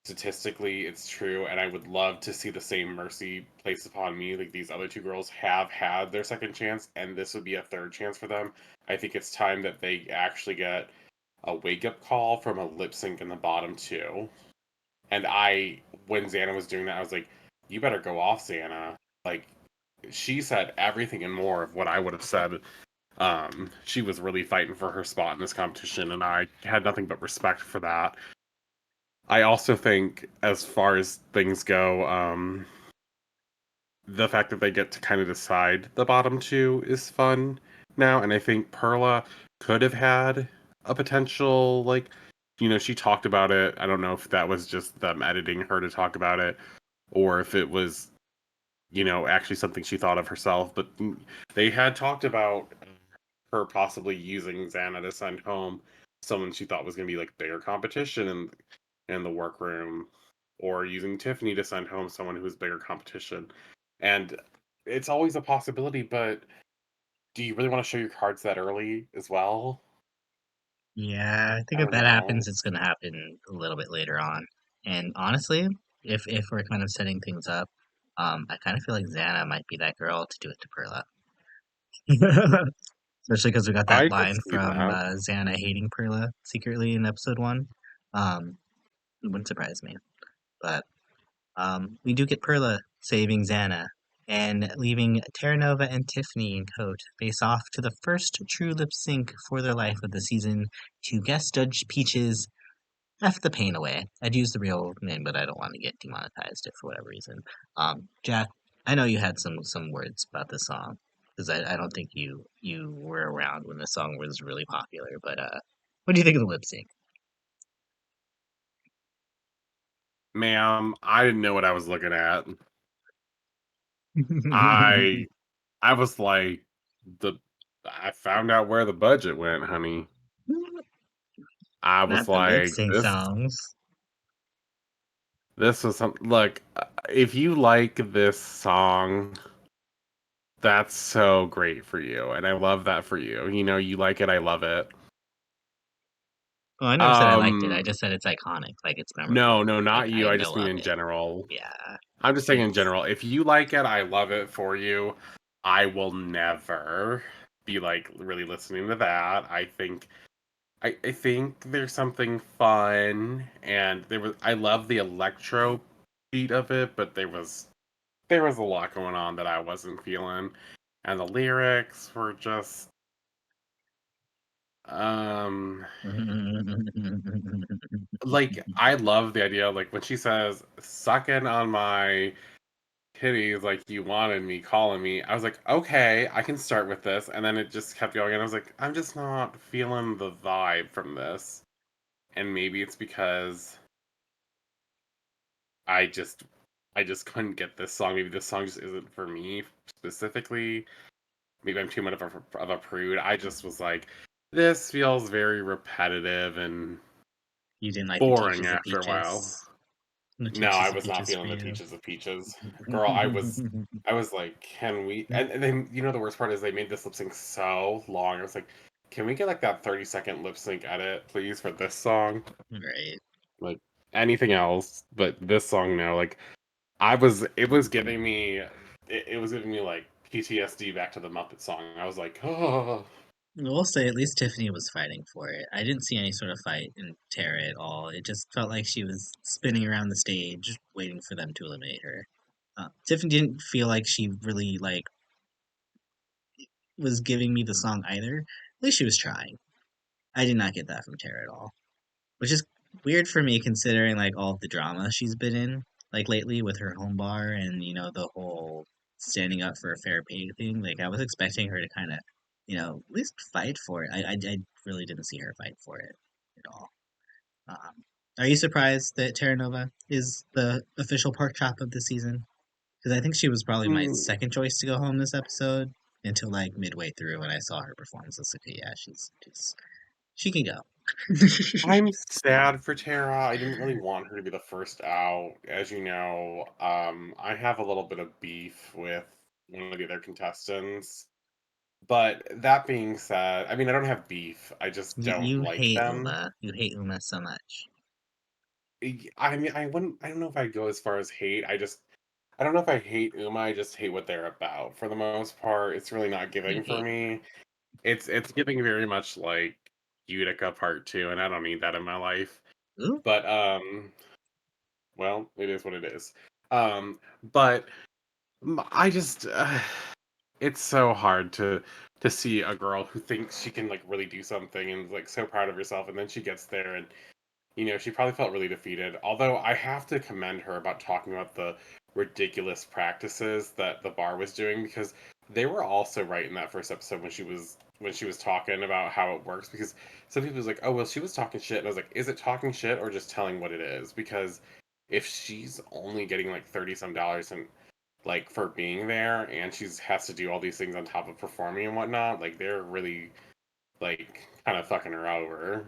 statistically it's true, and I would love to see the same mercy placed upon me. Like these other two girls have had their second chance, and this would be a third chance for them. I think it's time that they actually get a wake up call from a lip sync in the bottom two. And when Xana was doing that, I was like, you better go off, Xana. Like, she said everything and more of what I would have said. She was really fighting for her spot in this competition, and I had nothing but respect for that. I also think, as far as things go, the fact that they get to kind of decide the bottom two is fun now, and I think Perla could have had a potential, like, she talked about it. I don't know if that was just them editing her to talk about it, or if it was, actually something she thought of herself. But they had talked about her possibly using Xana to send home someone she thought was going to be like bigger competition in the workroom, or using Tiffany to send home someone who's bigger competition. And it's always a possibility, but do you really want to show your cards that early as well? Yeah, I think I if don't that know. happens, it's gonna happen a little bit later on. And honestly, if we're kind of setting things up, I kind of feel like Xana might be that girl to do it to Perla. Especially because we got that I could line see from that. Xana hating Perla secretly in episode one. It wouldn't surprise me. But we do get Perla saving Xana and leaving Terra Nova and Tiffany and Coat face off to the first true lip sync for their life of the season to guest judge Peaches F the pain away. I'd use the real name, but I don't want to get demonetized if for whatever reason. Jack, I know you had some words about this song because I don't think you were around when the song was really popular. But what do you think of the lip sync? Ma'am, I didn't know what I was looking at. I I was like, the I found out where the budget went, honey. I was Not the lip like, sync this songs. this was some look, if you like this song, that's so great for you, and I love that for you. You like it, I love it. Well, I never said I liked it. I Um, just said it's iconic, like it's no, memorable. no, Like not you. I I know just mean of in it. general. Yeah, I'm just saying in it's general. If you like it, I love it for you. I will never be like really listening to that. I think there's something fun, and I love the electro beat of it, but there was a lot going on that I wasn't feeling, and the lyrics were just um like, I love the idea, like when she says sucking on my titties like you wanted me, calling me. I was like, okay, I can start with this, and then it just kept going, and I was like, I'm just not feeling the vibe from this. And maybe it's because I just I just couldn't get this song. Maybe this song just isn't for me specifically. Maybe I'm too much of a prude. I just was like, this feels very repetitive and you didn't like the boring Teaches of after a while. Peaches. No No, I Teaches of was not Peaches for feeling the you. Teaches of Peaches. Girl, I was like, can we and then the worst part is they made this lip sync so long. I was like, can we get like that 30-second lip sync edit, please, for this song? Right. Like anything else, but this song no. Like it was giving me like PTSD back to the Muppet song. I was like, oh, I will say at least Tiffany was fighting for it. I didn't see any sort of fight in Tara at all. It just felt like she was spinning around the stage, waiting for them to eliminate her. Tiffany didn't feel like she really was giving me the song either. At least she was trying. I did not get that from Tara at all, which is weird for me considering all of the drama she's been in lately with her home bar and the whole standing up for a fair pay thing. I was expecting her to kind of at least fight for it. I really didn't see her fight for it at all. Um, are you surprised that Terra Nova is the official pork chop of the season? Because I think she was probably my mm, second choice to go home this episode until midway through when I saw her performance. I was like, yeah, she can go. I'm sad for Tara. I didn't really want her to be the first out. As you know, I have a little bit of beef with one of the other contestants. But that being said, I mean, I don't have beef. I just don't You like hate them. Uma. You hate Uma so much. I mean, I don't know if I go as far as hate. I don't know if I hate Uma. I just hate what they're about. For the most part, it's really not You giving for hate Uma. me. It's giving very much like Utica Part 2, and I don't need that in my life. Ooh. But well, it is what it is. But I just it's so hard to see a girl who thinks she can like really do something and is like so proud of herself, and then she gets there and she probably felt really defeated. Although I have to commend her about talking about the ridiculous practices that the bar was doing, because they were also right in that first episode when she was when she was talking about how it works, because some people was like, oh well, she was talking shit, and I was like, is it talking shit or just telling what it is? Because if she's only getting like 30 some dollars and like for being there, and she's has to do all these things on top of performing and whatnot, like they're really like kind of fucking her over.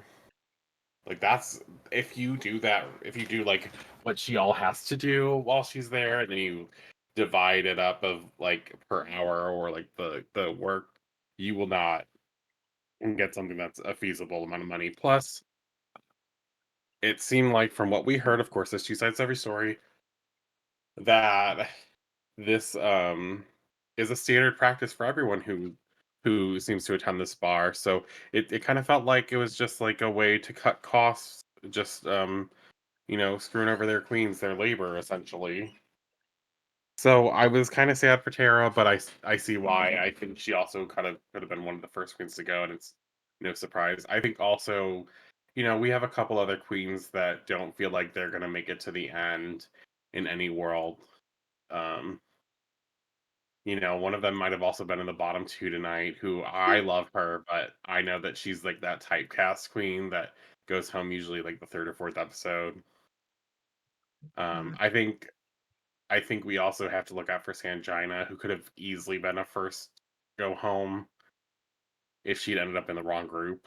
Like that's if you do that, if you do like what she all has to do while she's there, and then you divide it up of like per hour or like the work, you will not get something that's a feasible amount of money. Plus, it seemed like from what we heard, of course, there's two sides to every story, that this is a standard practice for everyone who seems to attend this bar. So it kind of felt like it was just like a way to cut costs, just screwing over their queens, their labor essentially. So I was kind of sad for Tara, but I see why. I think she also kind of could have been one of the first queens to go, and it's no surprise. I think also, we have a couple other queens that don't feel like they're gonna make it to the end in any world. Um, one of them might have also been in the bottom two tonight, who I love her, but I know that she's like that typecast queen that goes home usually like the third or fourth episode. I think we also have to look out for Sangina, who could have easily been a first go home if she'd ended up in the wrong group.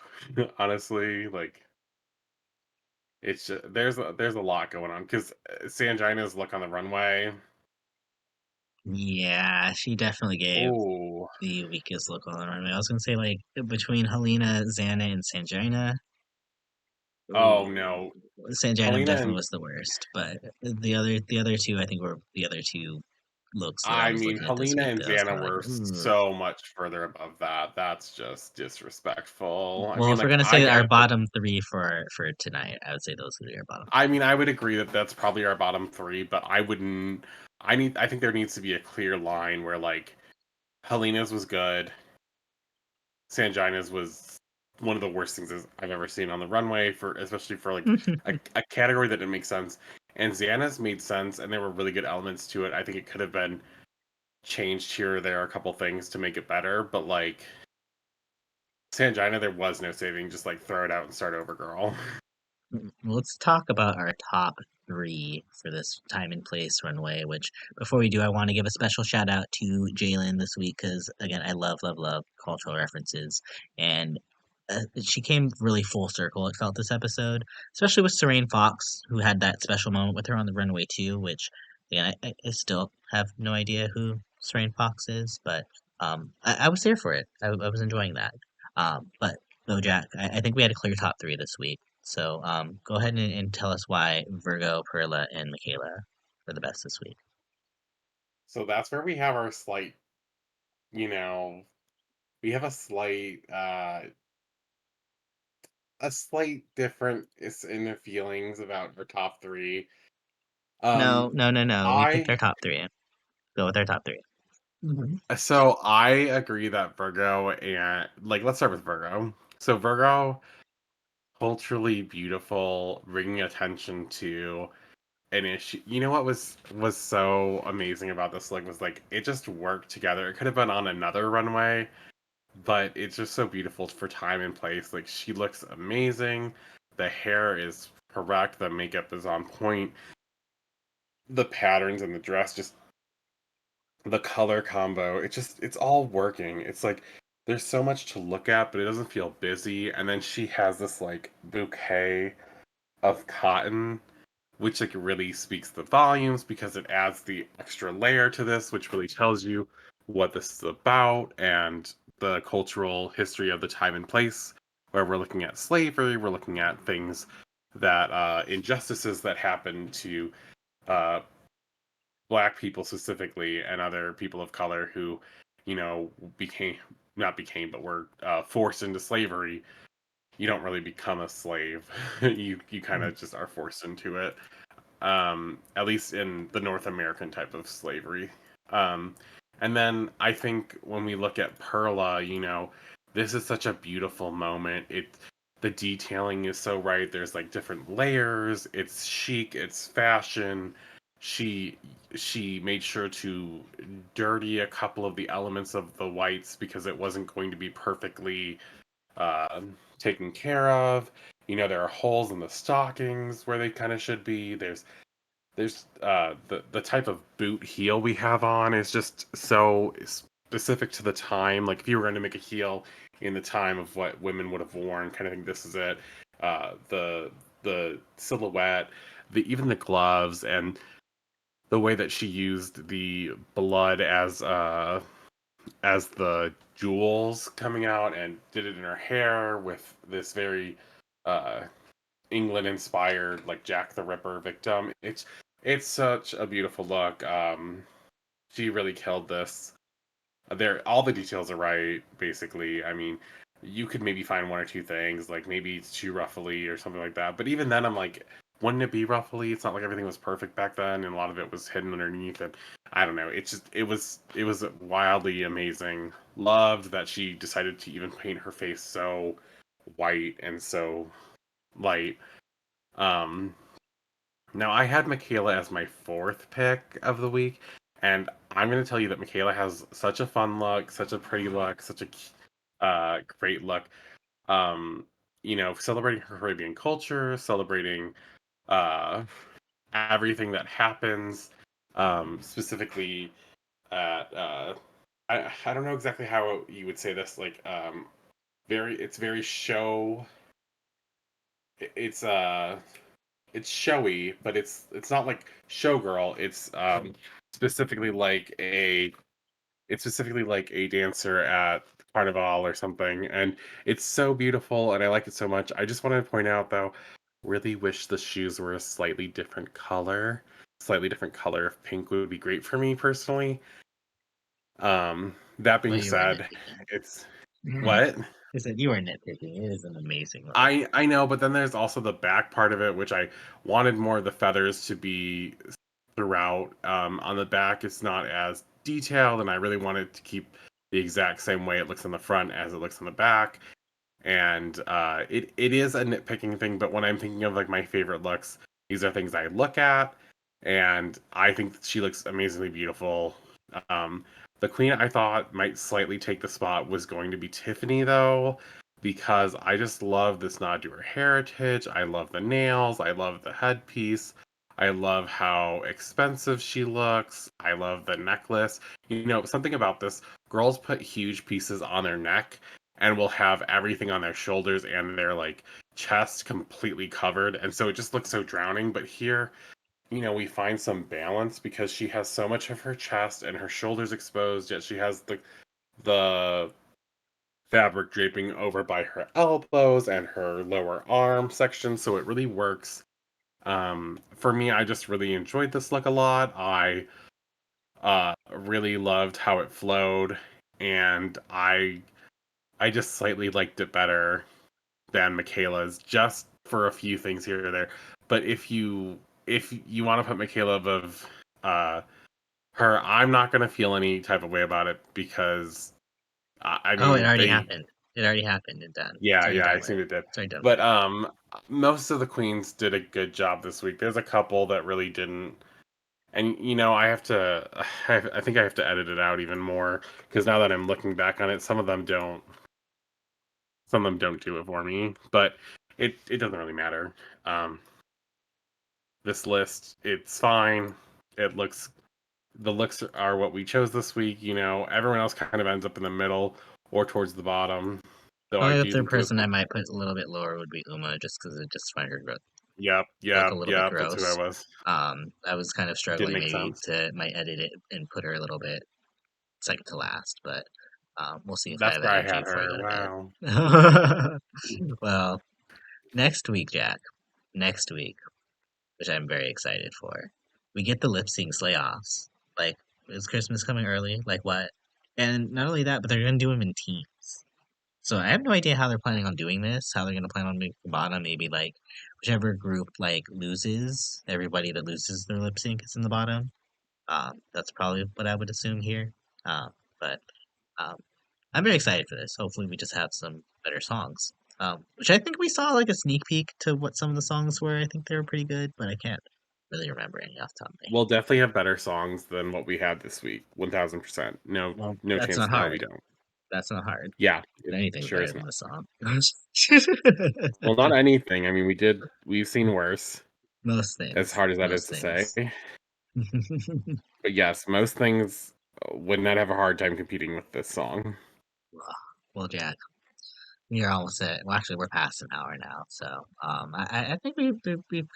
Honestly, like it's just, there's a lot going on because Sangina's look on the runway. Yeah, she definitely gave Oh, the weakest look on the runway. I was gonna say like between Helena, Xana, and Sanjina. oh Ooh, no, Sanjina Helena definitely and was the worst, but the other two I think were the other two looks that I I was mean looking at this Helena week and that I was Xana kind of like, were ooh. so much further above that. That's just disrespectful. I Well, mean, if we're like gonna I say get our it that bottom three for tonight, I would say those three are bottom I mean, I would agree that that's probably our bottom three, but I wouldn't. I think there needs to be a clear line where like Helena's was good, Sangina's was one of the worst things I've ever seen on the runway for, especially for like three. a category that didn't make sense. And Xana's made sense, and there were really good elements to it. I think it could have been changed here or there a couple things to make it better, but like Sangina, there was no saving. Just like throw it out and start over, girl. Let's talk about our top three for this time and place runway. Which before we do, I want to give a special shout out to Jalen this week because again, I love, love, love cultural references, and she came really full circle. It felt this episode, especially with Serene Fox, who had that special moment with her on the runway too. Which again, I still have no idea who Serene Fox is, but I was there for it. I was enjoying that. But Jack, I think we had a clear top three this week. So go ahead and tell us why Virgo, Perla, and Michaela were the best this week. So that's where we have our slight, you know, we have a slight difference in the feelings about our top three. No, Um, no, no, no. We picked our I top three. Go with our top 3. Mhm. so I agree that Virgo and like let's start with Virgo. So Virgo, culturally beautiful, bringing attention to an issue. You know what was so amazing about this look was like it just worked together. It could have been on another runway, but it's just so beautiful for time and place. Like she looks amazing. The hair is correct. The makeup is on point. The patterns and the dress, just the color combo. It's all working. It's like there's so much to look at, but it doesn't feel busy. And then she has this like bouquet of cotton, which like really speaks the volumes because it adds the extra layer to this, which really tells you what this is about and the cultural history of the time and place where we're looking at slavery, we're looking at things that injustices that happen to uh, black people specifically and other people of color who, became not became but were forced into slavery. You don't really become a slave. you kind of just are forced into it, at least in the North American type of slavery. Um, and then I think when we look at Perla, this is such a beautiful moment. The detailing is so right. There's like different layers. It's chic. It's fashion. she she made sure to dirty a couple of the elements of the whites because it wasn't going to be perfectly uh, taken care of. You know, there are holes in the stockings where they kind of should be. There's the type of boot heel we have on is just so specific to the time. Like if you were going to make a heel in the time of what women would have worn, kind of think this is it. The silhouette, the even the gloves, and the way that she used the blood as the jewels coming out and did it in her hair with this very uh England inspired like Jack the Ripper victim. It's such a beautiful look. She really killed this. There, all the details are right. Basically, I mean, you could maybe find one or two things, like maybe it's too ruffly or something like that. But even then, I'm like, wouldn't it be ruffly? It's not like everything was perfect back then, and a lot of it was hidden underneath. And I don't know. It was wildly amazing. Loved that she decided to even paint her face so white and so light. Um, Now I had Michaela as my fourth pick of the week, and I'm going to tell you that Michaela has such a fun look, such a pretty look, such a great look. Um, you know, celebrating her Caribbean culture, celebrating uh, everything that happens, specifically at I don't know exactly how you would say this, like it's very show. It's it's showy, but it's not like showgirl. Specifically like a it's specifically like a dancer at Carnival or something, and it's so beautiful, and I like it so much. I just want to point out though, really wish the shoes were a slightly different color. Slightly different color of pink would be great for me personally. That Well, being you were said, nitpicking. it's what I said you were nitpicking. It is an amazing look. I know, but then there's also the back part of it, which I wanted more of the feathers to be throughout. On the back, it's not as detailed, and I really wanted to keep the exact same way it looks on the front as it looks on the back. And it is a nitpicking thing, but when I'm thinking of like my favorite looks, these are things I look at, and I think she looks amazingly beautiful. Um, the queen I thought might slightly take the spot was going to be Tiffany, though, because I just love this nod to her heritage. I love the nails. I love the headpiece. I love how expensive she looks. I love the necklace. You know, something about this, girls put huge pieces on their neck and will have everything on their shoulders and their like chest completely covered. And so it just looks so drowning. But here, you know, we find some balance because she has so much of her chest and her shoulders exposed, yet she has the fabric draping over by her elbows and her lower arm section, so it really works. For me, I just really enjoyed this look a lot. I really loved how it flowed, and I just slightly liked it better than Michaela's, just for a few things here or there. But if you want to put Michaela above uh, her, I'm not gonna feel any type of way about it because I Oh, it mean already they happened. It already happened and done. It's yeah, already yeah, I done with. assume it did. It's already done with. But most of the queens did a good job this week. There's a couple that really didn't. And you know, I have to I think I have to edit it out even more because now that I'm looking back on it, some of them don't do it for me, but it doesn't really matter. Um this list, it's fine. It looks the looks are what we chose this week, you know. Everyone else kind of ends up in the middle or towards the bottom. Though I Only do other think it was person I might put a little bit lower would be Uma, just because I just find her yep, look a yep, little bit yep, that's who I gross. was. I was kind of Did struggling make maybe sense. to might edit it and put her a little bit second to last, but we'll see if I That's have where I energy had before I her. go to Wow. bed. Well, next week, Jack. Next week, which I'm very excited for. We get the lip sync slay offs. Like, is Christmas coming early? Like what? And not only that, but they're gonna do them in teams. So I have no idea how they're planning on doing this. How they're gonna plan on making the bottom? Maybe like whichever group like loses, everybody that loses their lip sync is in the bottom. That's probably what I would assume here. But um, I'm very excited for this. Hopefully, we just have some better songs. Which I think we saw like a sneak peek to what some of the songs were. I think they were pretty good, but I can't really remember any off the top of my We'll definitely have better songs than what we had this week. 1000%. No, Well, no that's chance not in hell we hard. don't. That's not hard. Yeah, it Anything's sure better is than not. this song. Well, not anything. I mean, we've seen worse, Most as things. hard as that is Most to say. things. But yes, most things would not have a hard time competing with this song. Well, Jack, we are almost at. Well, actually, we're past an hour now, so I think we've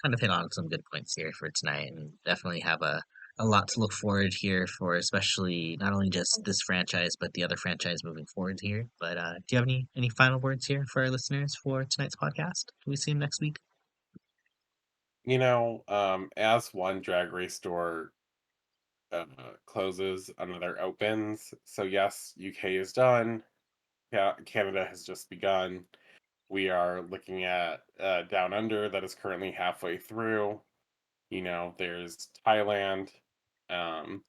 kind of hit on some good points here for tonight, and definitely have a lot to look forward here for, especially not only just this franchise but the other franchise moving forward here. But do you have any final words here for our listeners for tonight's podcast? Do we see them next week? As one drag race store uh, closes, another opens. So yes, UK is done. Yeah, Canada has just begun. We are looking at Down Under that is currently halfway through. There's Thailand. Um,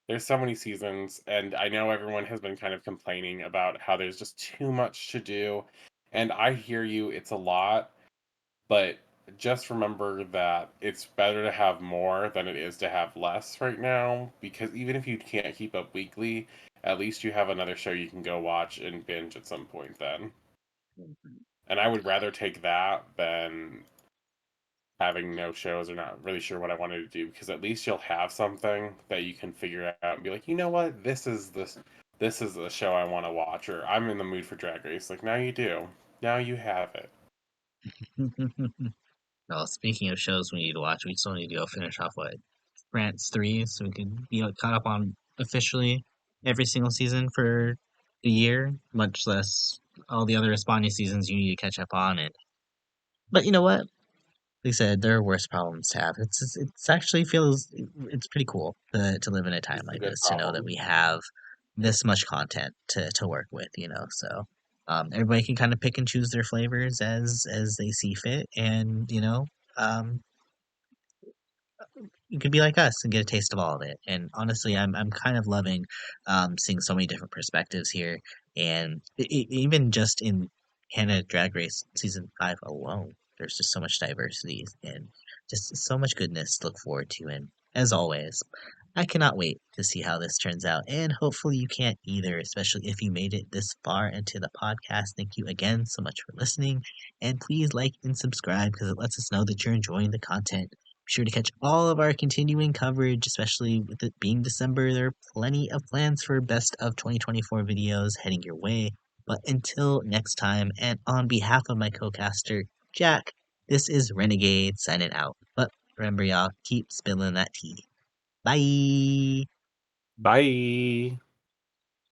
there's so many seasons, and I know everyone has been kind of complaining about how there's just too much to do. And I hear you, it's a lot, but just remember that it's better to have more than it is to have less right now, because even if you can't keep up weekly, at least you have another show you can go watch and binge at some point then. And I would rather take that than having no shows or not really sure what I wanted to do, because at least you'll have something that you can figure out and be like, you know what, this is the show I want to watch, or I'm in the mood for Drag Race. Like now you do. Now you have it. Well, speaking of shows we need to watch, we still need to go finish off what France 3, so we can be caught up on officially every single season for the year, much less all the other Espana seasons you need to catch up on. And but you know what? They said there are worse problems to have. It's actually feels it's pretty cool to live in a time It's a like good this, to know that problem. we have this much content to work with. So everybody can kind of pick and choose their flavors as they see fit, and um, you could be like us and get a taste of all of it. And honestly, I'm kind of loving seeing so many different perspectives here, and even just in Canada Drag Race season 5 alone, there's just so much diversity and just so much goodness to look forward to. And as always, I cannot wait to see how this turns out, and hopefully you can't either, especially if you made it this far into the podcast. Thank you again so much for listening, and please like and subscribe because it lets us know that you're enjoying the content. Be sure to catch all of our continuing coverage, especially with it being December. There are plenty of plans for best of 2024 videos heading your way. But until next time, and on behalf of my co-caster, Jack, this is Renegade signing out. But remember, y'all, keep spilling that tea. Bye. Bye.